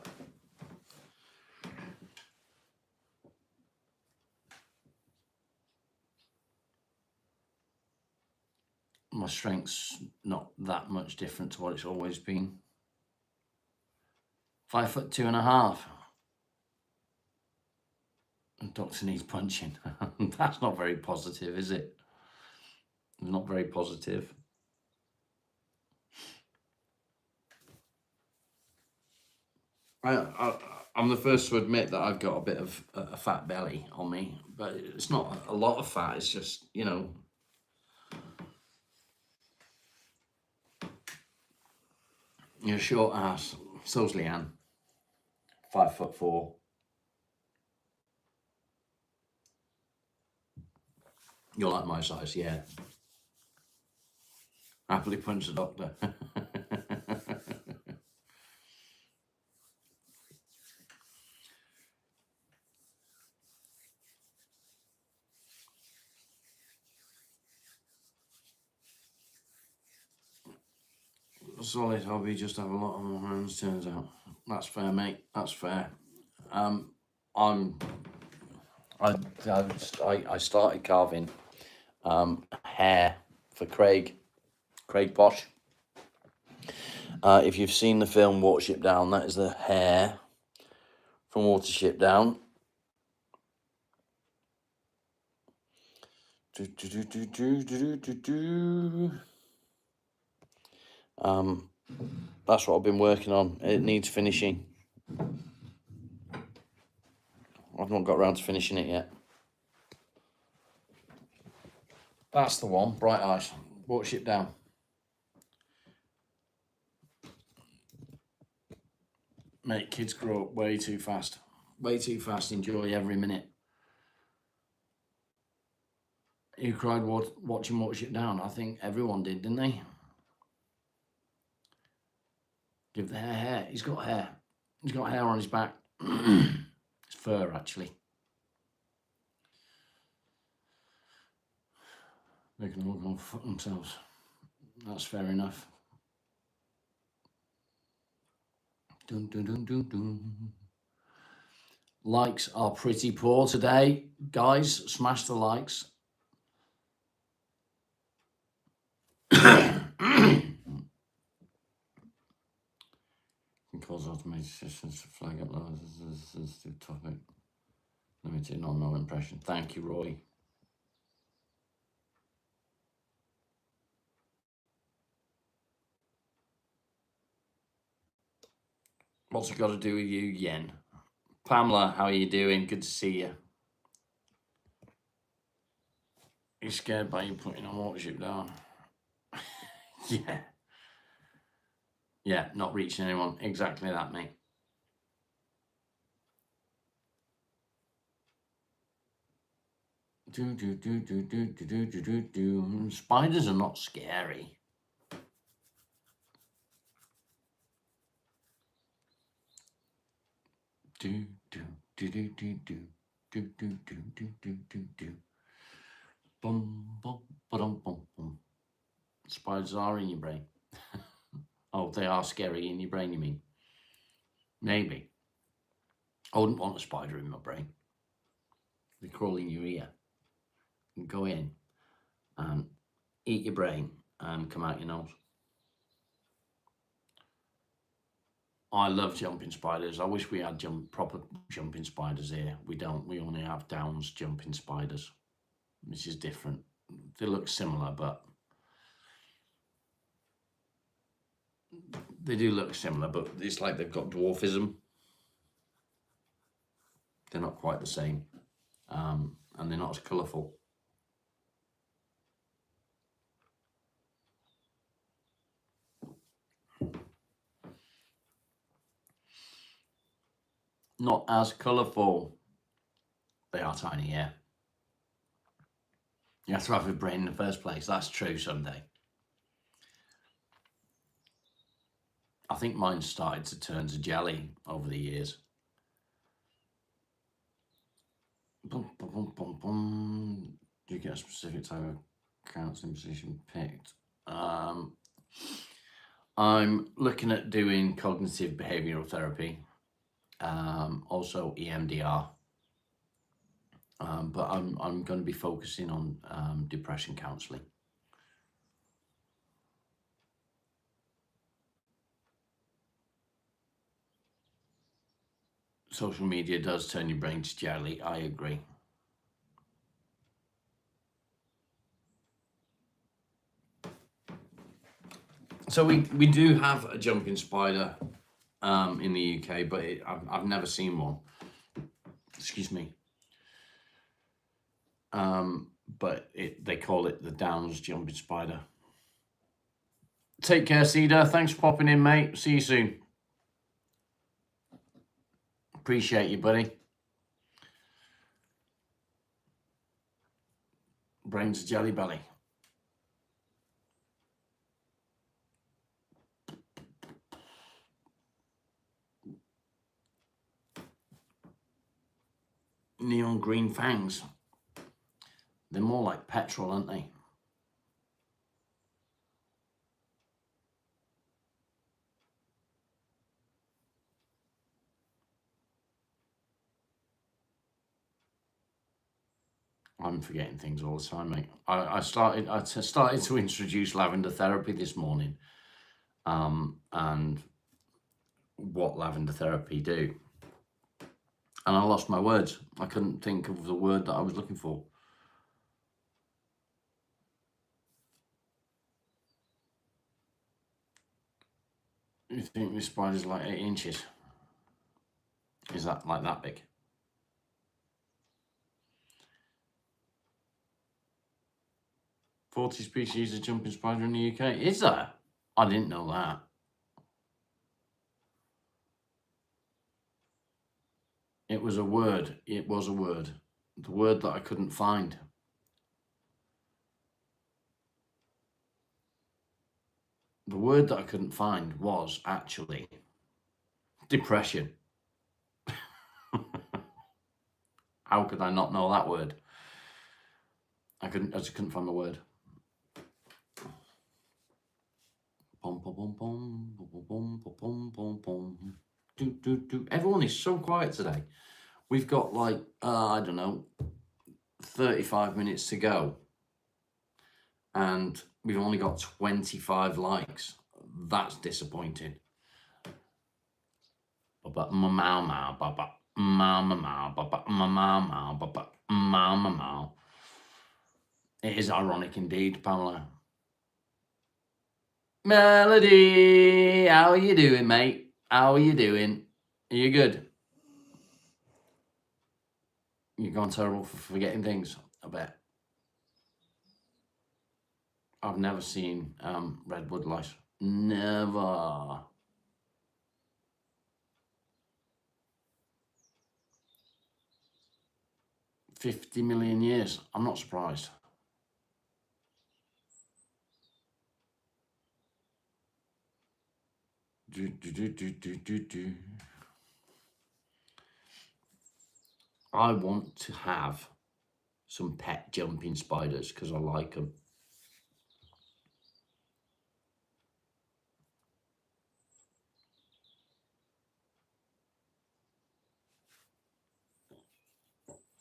My strength's not that much different to what it's always been. 5'2.5". Doctor needs punching. That's not very positive, is it? Not very positive. I'm the first to admit that I've got a bit of a fat belly on me, but it's not a lot of fat. It's just, you know, you're a short ass. So's Leanne. 5'4". You're like my size, yeah. Happily punch the doctor. Solid hobby, just have a lot on my hands, turns out. That's fair, mate. That's fair. I started carving hair for Craig Bosch. If you've seen the film Watership Down, that is the hair from Watership Down. That's what I've been working on. It needs finishing. I've not got around to finishing it yet. That's the one, Bright Eyes, Watership Down. Mate, kids grow up way too fast. Way too fast, enjoy every minute. You cried watching Watership Down. I think everyone did, didn't they? Give the hair. He's got hair. He's got hair on his back. It's fur, actually. They can all go fuck themselves. That's fair enough. Dun, dun, dun, dun, dun. Likes are pretty poor today. Guys, smash the likes. Cause automated systems to flag up sensitive topic. Limited non-null impression. Thank you, Roy. What's it got to do with you, Yen? Pamela, how are you doing? Good to see you. You're scared by you putting on Watership Down? Yeah. Yeah, not reaching anyone. Exactly that, mate. Spiders are not scary. Bum, bum, ba-dum, bum, bum. Spiders are in your brain. Oh, they are scary in your brain, you mean? Maybe. I wouldn't want a spider in my brain. They crawl in your ear and go in and eat your brain and come out your nose. I love jumping spiders. I wish we had proper jumping spiders here. We don't. We only have Downs jumping spiders, which is different. They look similar, but they do look similar, but it's like they've got dwarfism. They're not quite the same, and they're not as colourful. Not as colourful. They are tiny, yeah. You have to have a brain in the first place. That's true someday. I think mine started to turn to jelly over the years. Boom, boom, boom, boom, boom. Do you get a specific type of counselling position picked? I'm looking at doing cognitive behavioural therapy, also EMDR. But I'm going to be focusing on depression counselling. Social media does turn your brain to jelly. I agree. So we do have a jumping spider in the UK, but I've never seen one. Excuse me. But they call it the Downs jumping spider. Take care, Cedar. Thanks for popping in, mate. See you soon. Appreciate you, buddy. Brains jelly belly. Neon green fangs. They're more like petrol, aren't they? I'm forgetting things all the time, mate. I started to introduce lavender therapy this morning, and what lavender therapy do, and I lost my words. I couldn't think of the word that I was looking for. You think this spider's like 8 inches? Is that like that big? "40 species of jumping spider in the UK." Is there? I didn't know that. It was a word. It was a word. The word that I couldn't find. The word that I couldn't find was actually depression. How could I not know that word? I just couldn't find the word. Pom pom pom pom pom pom pom pom pom. Do. Everyone is so quiet today. We've got like I don't know, 35 minutes to go, and we've only got 25 likes. That's disappointing. It is ironic indeed, Pamela. Melody, how are you doing, mate? How are you doing? Are you good? You've gone terrible for forgetting things, I bet. I've never seen redwood lice. Never. $50 million years. I'm not surprised. I want to have some pet jumping spiders because I like them.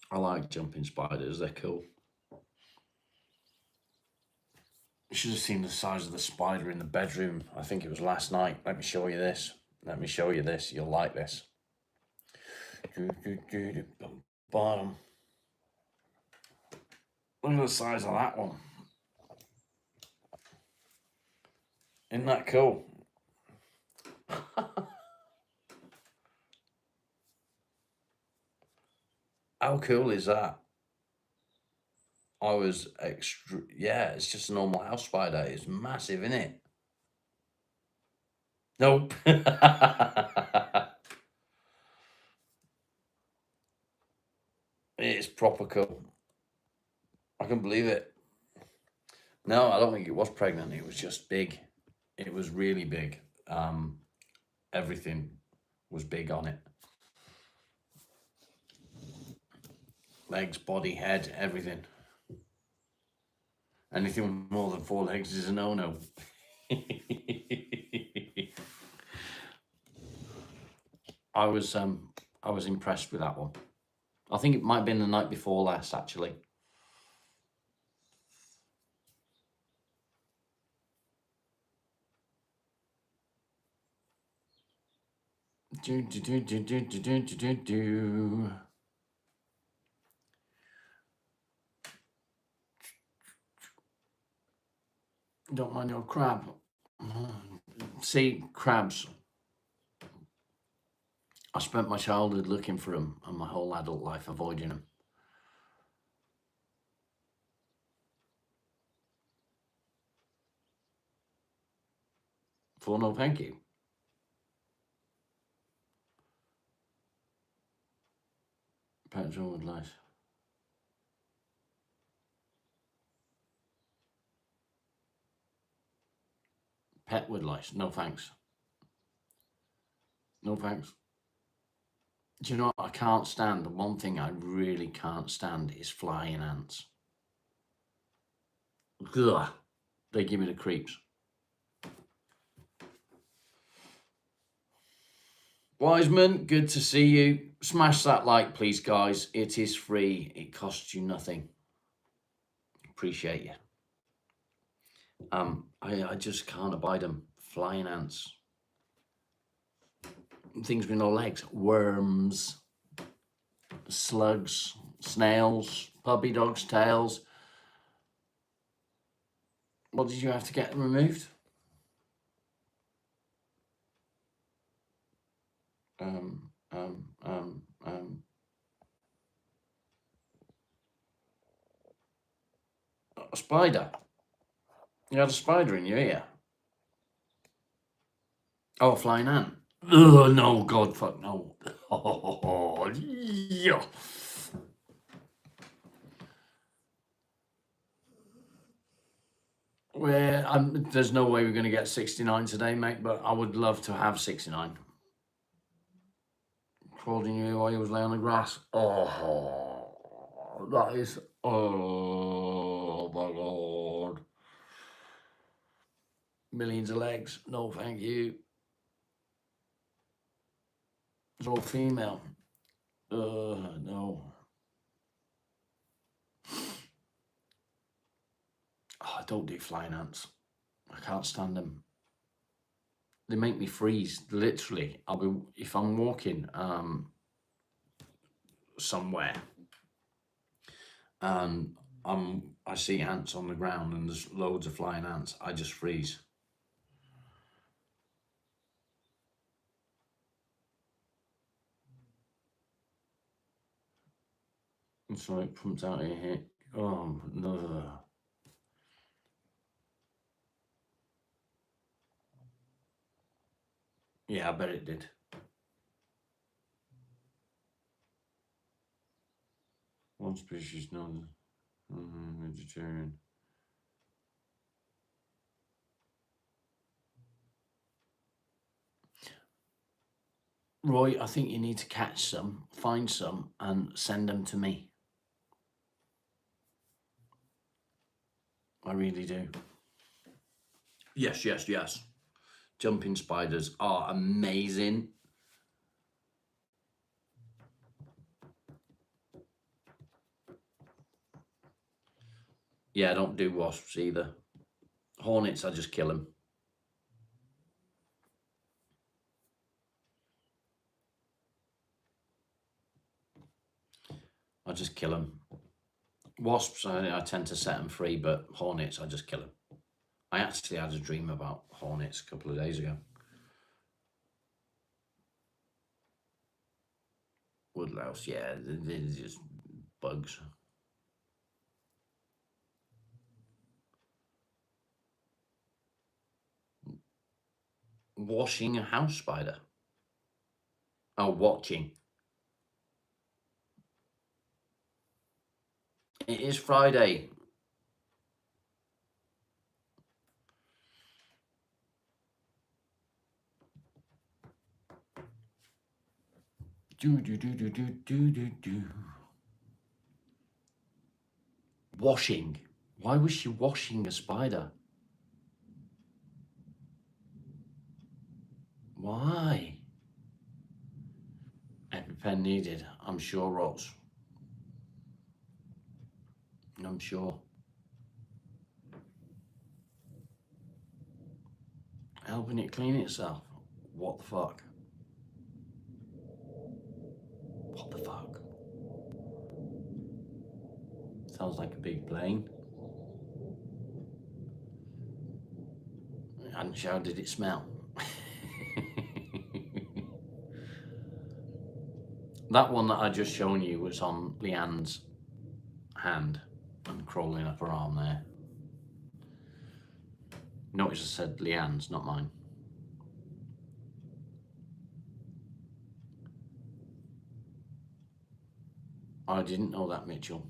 I like jumping spiders. They're cool. You should have seen the size of the spider in the bedroom. I think it was last night. Let me show you this. Let me show you this. You'll like this. Bottom. Look at the size of that one. Isn't that cool? How cool is that? I was extra. Yeah, it's just a normal house spider. It's massive, isn't it? Nope. It's proper cool. I can believe it. No, I don't think it was pregnant. It was just big. It was really big. Everything was big on it. Legs, body, head, everything. Anything more than 4 legs is a no-no. I was impressed with that one. I think it might have been the night before last, actually. Do, do, do, do, do, do, do, do, do. Don't mind your crab. See, crabs. I spent my childhood looking for them and my whole adult life avoiding them. For no thank you. Petrol would lice. Pet would lice. No thanks. No thanks. Do you know what I can't stand? The one thing I really can't stand is flying ants. Ugh. They give me the creeps. Wiseman, good to see you. Smash that like, please, guys. It is free. It costs you nothing. Appreciate you. I just can't abide them. Flying ants. Things with no legs. Worms. Slugs. Snails. Puppy dogs' tails. What did you have to get removed? A spider. You had a spider in your ear. Oh, a flying ant. Ugh, no, God, fuck no. Oh, yeah. There's no way we're going to get 69 today, mate, but I would love to have 69. Crawled in your ear while you was laying on the grass. Oh, that is... Oh, my God. Millions of legs. No, thank you. It's all female. No. Oh, I don't do flying ants. I can't stand them. They make me freeze. Literally, if I'm walking somewhere and I see ants on the ground and there's loads of flying ants, I just freeze. And so it pumps out your head. Oh no. Yeah, I bet it did. One species, no, vegetarian. Roy, I think you need to catch some, find some, and send them to me. I really do. Yes, yes, yes. Jumping spiders are amazing. Yeah, I don't do wasps either. Hornets, I just kill them. I just kill them. Wasps, I tend to set them free, but hornets, I just kill them. I actually had a dream about hornets a couple of days ago. Woodlouse, yeah, they're just bugs. Washing a house spider. Oh, watching. It is Friday. Washing. Why was she washing a spider? Why? EpiPen needed. I'm sure, Rots. I'm sure. Helping it clean itself. What the fuck? What the fuck? Sounds like a big plane. And how did it smell? That one that I just shown you was on Leanne's hand and crawling up her arm there. Notice I said Leanne's, not mine. I didn't know that, Mitchell.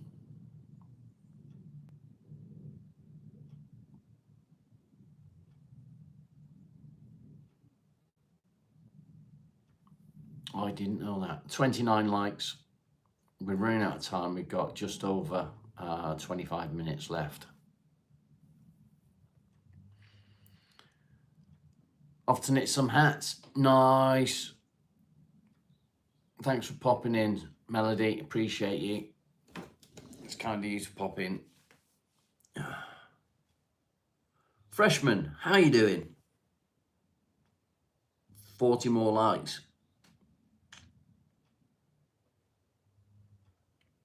I didn't know that. 29 likes. We're running out of time. We've got just over 25 minutes left. Off to knit some hats. Nice. Thanks for popping in, Melody. Appreciate you. It's kind of you to pop in. Freshman, how you doing? 40 more likes.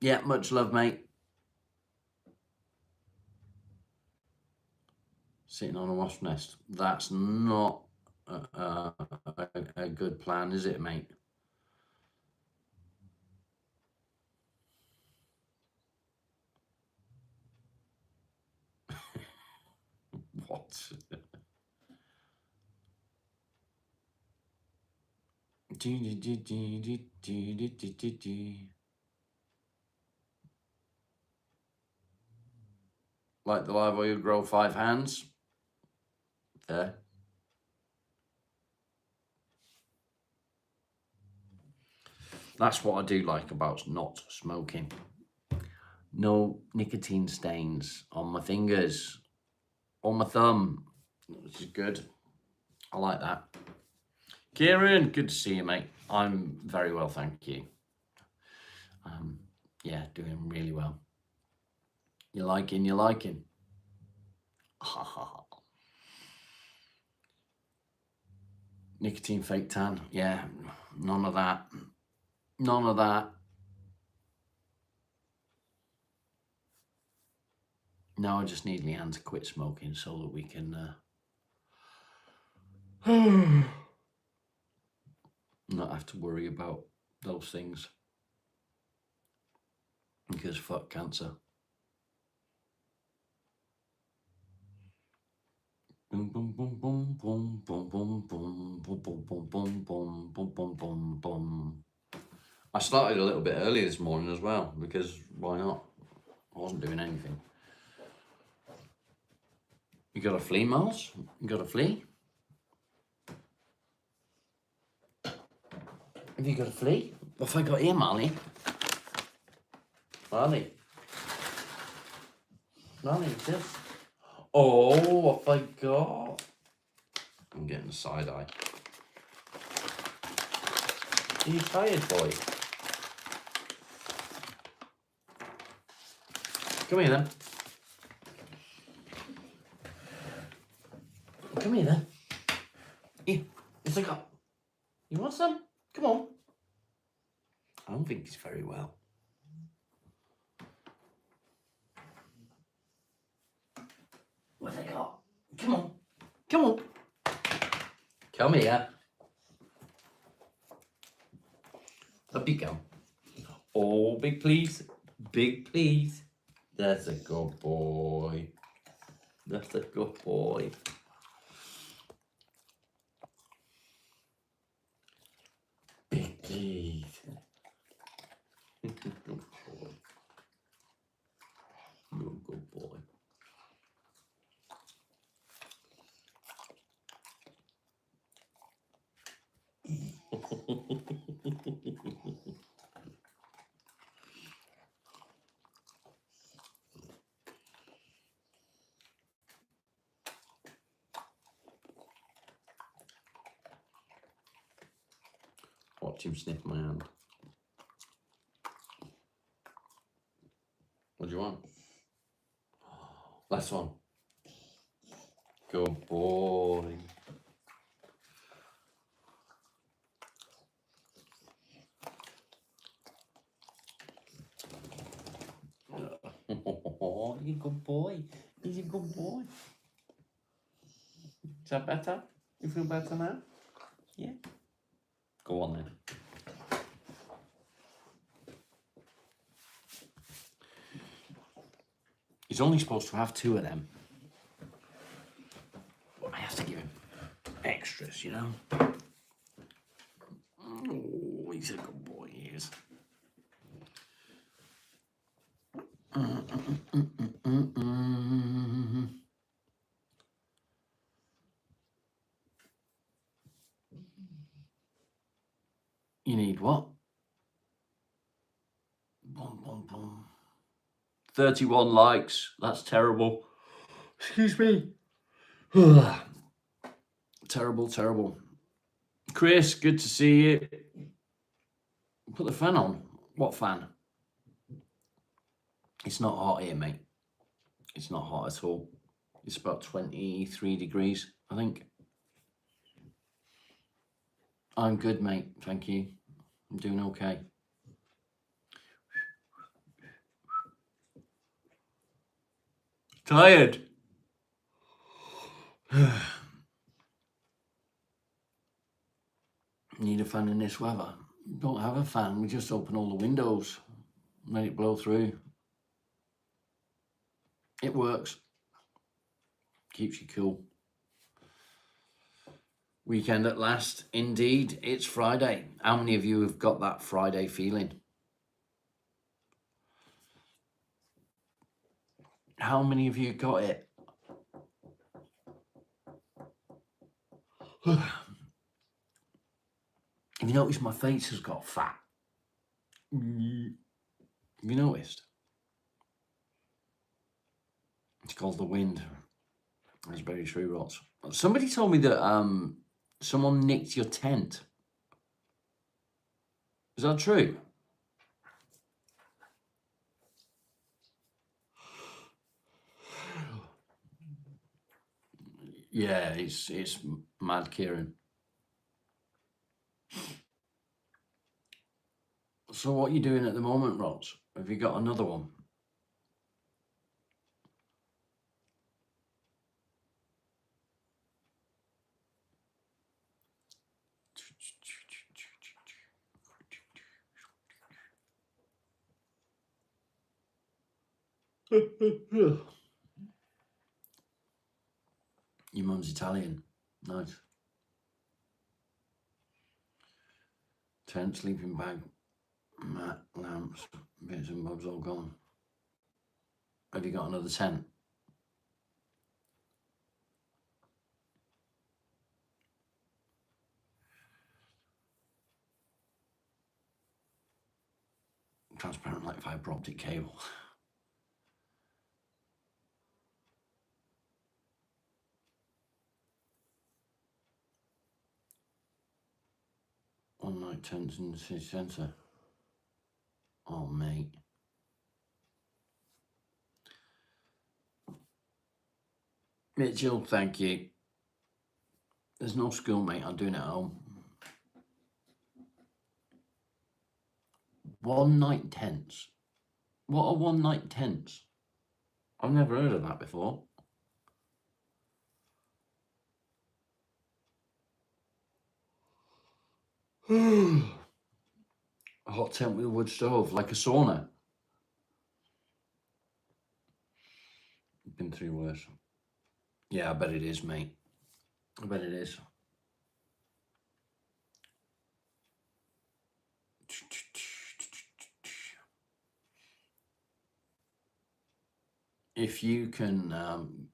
Yeah, much love, mate. Sitting on a wasp nest. That's not a good plan, is it, mate? What? Like the live oil grow 5 hands. There. That's what I do like about not smoking. No nicotine stains on my fingers, on my thumb, which is good. I like that. Kieran, good to see you, mate. I'm very well, thank you. Yeah, doing really well. You're liking. Nicotine fake tan. Yeah, none of that. None of that. Now I just need Leanne to quit smoking so that we can not have to worry about those things. Because fuck cancer. Boom, boom, boom, boom, boom, boom, boom, boom, boom, boom, boom, boom, boom, boom, boom, boom, boom. I started a little bit early this morning as well, because why not? I wasn't doing anything. You got a flea, Miles? You got a flea? Have you got a flea? What have I got here, Marley? Marley? Marley, what's this? Oh, what have I got? I'm getting a side eye. Are you tired, boy? Come here then. Come here then. Here, it's a cup. You want some? Come on. I don't think he's very well. Come on. Come here. Up you go. Oh, big please. Big please. That's a good boy. That's a good boy. Big please. Good boy. You're a good boy. Watch him sniff my hand. What do you want? Last one. Good boy. Oh, he's a good boy. He's a good boy. Is that better? You feel better now? Yeah. Go on then. He's only supposed to have 2 of them. But I have to give him extras, you know? Oh, he's a good boy, he is. You need what? Boom, boom, boom. 31 likes. That's terrible. Excuse me. Terrible, terrible. Chris, good to see you. Put the fan on. What fan? It's not hot here, mate. It's not hot at all. It's about 23 degrees, I think. I'm good, mate. Thank you. I'm doing okay. Tired. Need a fan in this weather. Don't have a fan. We just open all the windows, let it blow through. It works. Keeps you cool. Weekend at last. Indeed, it's Friday. How many of you have got that Friday feeling? How many of you got it? Have you noticed my face has got fat? Have you noticed? It's called the wind. That's very true, Rots. Somebody told me that someone nicked your tent. Is that true? Yeah, it's mad, Kieran. So what are you doing at the moment, Rots? Have you got another one? Your mum's Italian. Nice. Tent, sleeping bag, mat, lamps, bits and bobs all gone. Have you got another tent? Transparent like fibre optic cable. One night tents in the city centre. Oh, mate. Mitchell, thank you. There's no school, mate. I'm doing it at home. One night tents. What are one night tents? I've never heard of that before. A hot tent with a wood stove, like a sauna. Been through worse. Yeah, I bet it is, mate. I bet it is. If you can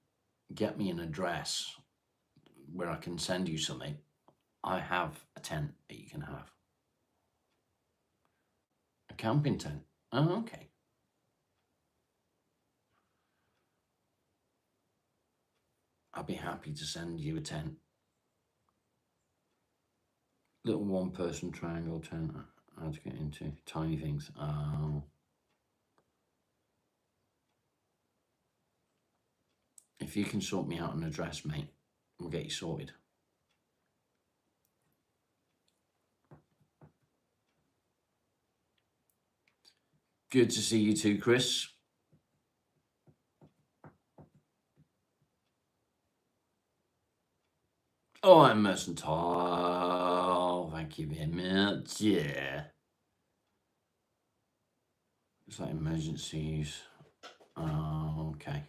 get me an address where I can send you something, I have a tent that you can have. A camping tent. Oh, okay. I'd be happy to send you a tent. Little one-person triangle tent. How to get into tiny things. If you can sort me out an address, mate, we'll get you sorted. Good to see you too, Chris. Oh, I'm Mercantile. Thank you very much. Yeah. It's like emergencies. Okay.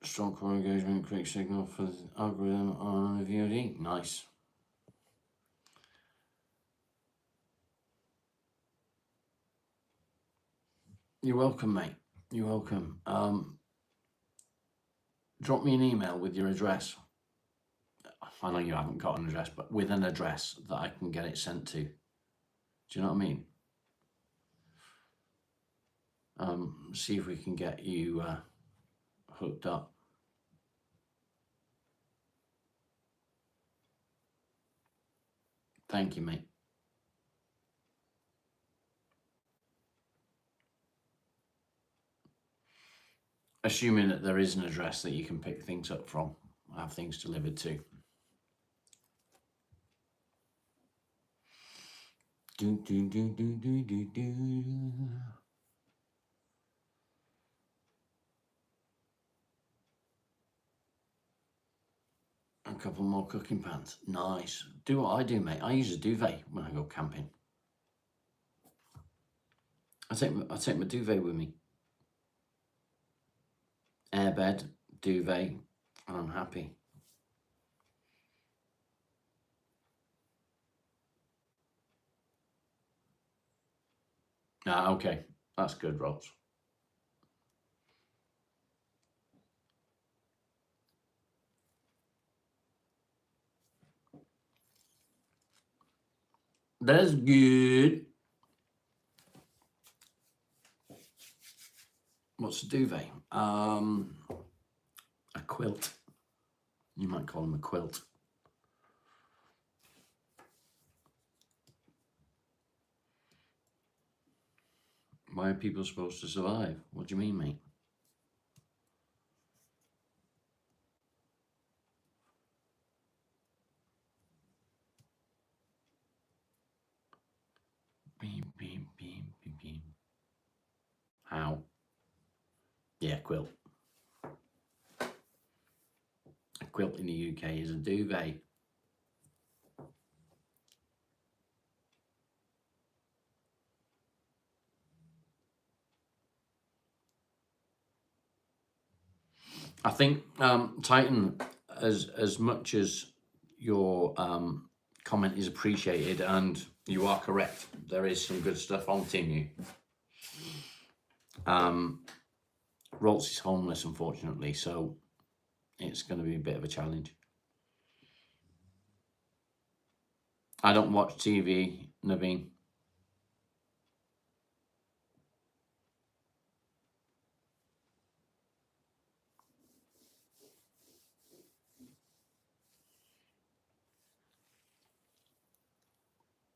Strong core engagement, quick signal for the algorithm on the VOD. Nice. You're welcome, mate. You're welcome. Drop me an email with your address. I know you haven't got an address, but with an address that I can get it sent to. Do you know what I mean? See if we can get you hooked up. Thank you, mate. Assuming that there is an address that you can pick things up from, have things delivered to. Do, do, do, do, do, do, do. A couple more cooking pans. Nice. Do what I do, mate. I use a duvet when I go camping. I take my duvet with me. Airbed, duvet, and I'm happy. Okay. That's good, Ross. That's good. What's a duvet? A quilt. You might call them a quilt. Why are people supposed to survive? What do you mean, mate? Beam, beam, beam, beam, beam. How? Yeah, quilt. A quilt in the UK is a duvet. I think Titan, as much as your comment is appreciated, and you are correct, there is some good stuff on Temu. Roltz is homeless, unfortunately, so it's going to be a bit of a challenge. I don't watch TV, Naveen.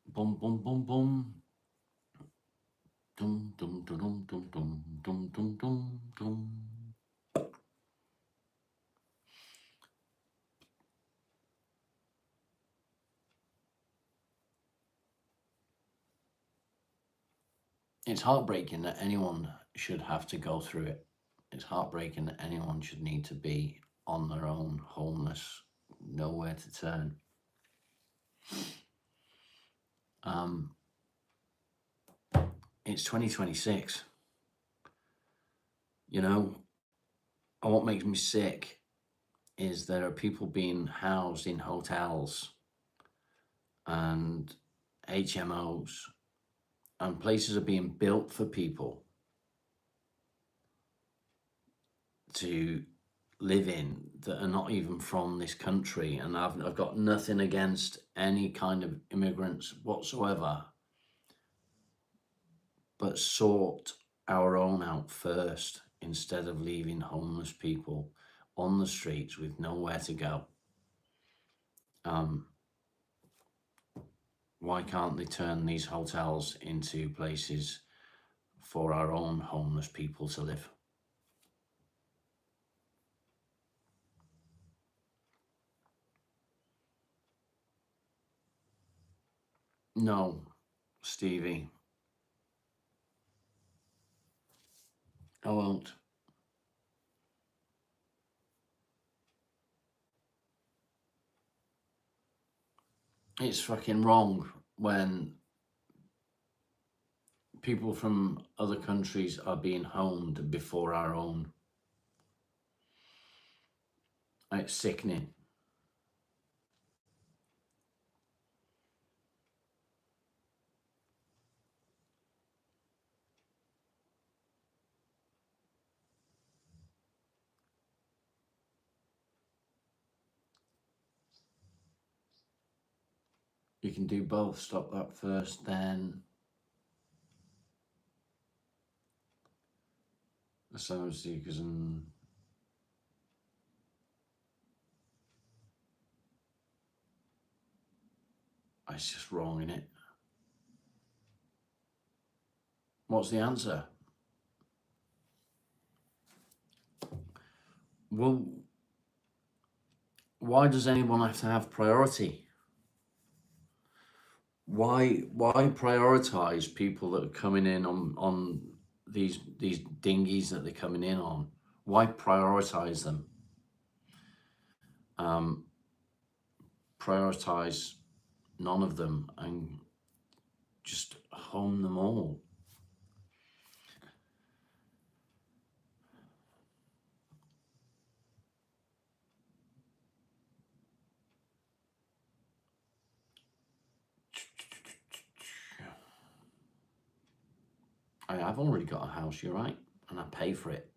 Boom, boom, boom, boom. Dum, dum, dum, dum, dum, dum, dum, dum, dum, dum. It's heartbreaking that anyone should have to go through it. It's heartbreaking that anyone should need to be on their own, homeless, nowhere to turn. It's 2026. You know, and what makes me sick is there are people being housed in hotels and HMOs, and places are being built for people to live in that are not even from this country. And I've got nothing against any kind of immigrants whatsoever, but sort our own out first instead of leaving homeless people on the streets with nowhere to go. Why can't they turn these hotels into places for our own homeless people to live? No, Stevie, I won't. It's fucking wrong when people from other countries are being homed before our own. It's sickening. You can do both. Stop that first, then asylum seekers and it's just wrong, innit? What's the answer? Well, why does anyone have to have priority? Why prioritize people that are coming in on these dinghies that they're coming in on? Why prioritize them? Prioritize none of them and just home them all. I've already got a house, you're right, and I pay for it.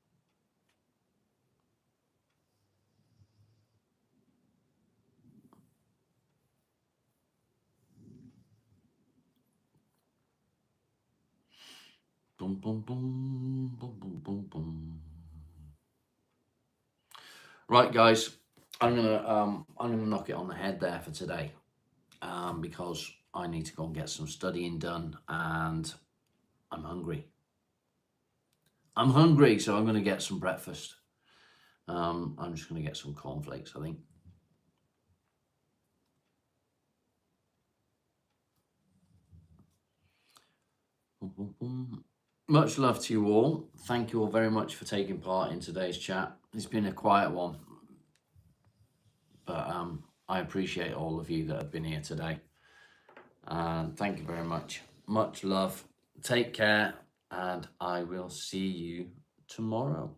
Boom, boom, boom, boom, boom, boom, boom. Right, guys, I'm gonna knock it on the head there for today, because I need to go and get some studying done, and I'm hungry. I'm hungry, so I'm gonna get some breakfast. I'm just gonna get some cornflakes, I think. Boom, boom, boom. Much love to you all. Thank you all very much for taking part in today's chat. It's been a quiet one, but I appreciate all of you that have been here today. And thank you very much. Much love. Take care, and I will see you tomorrow.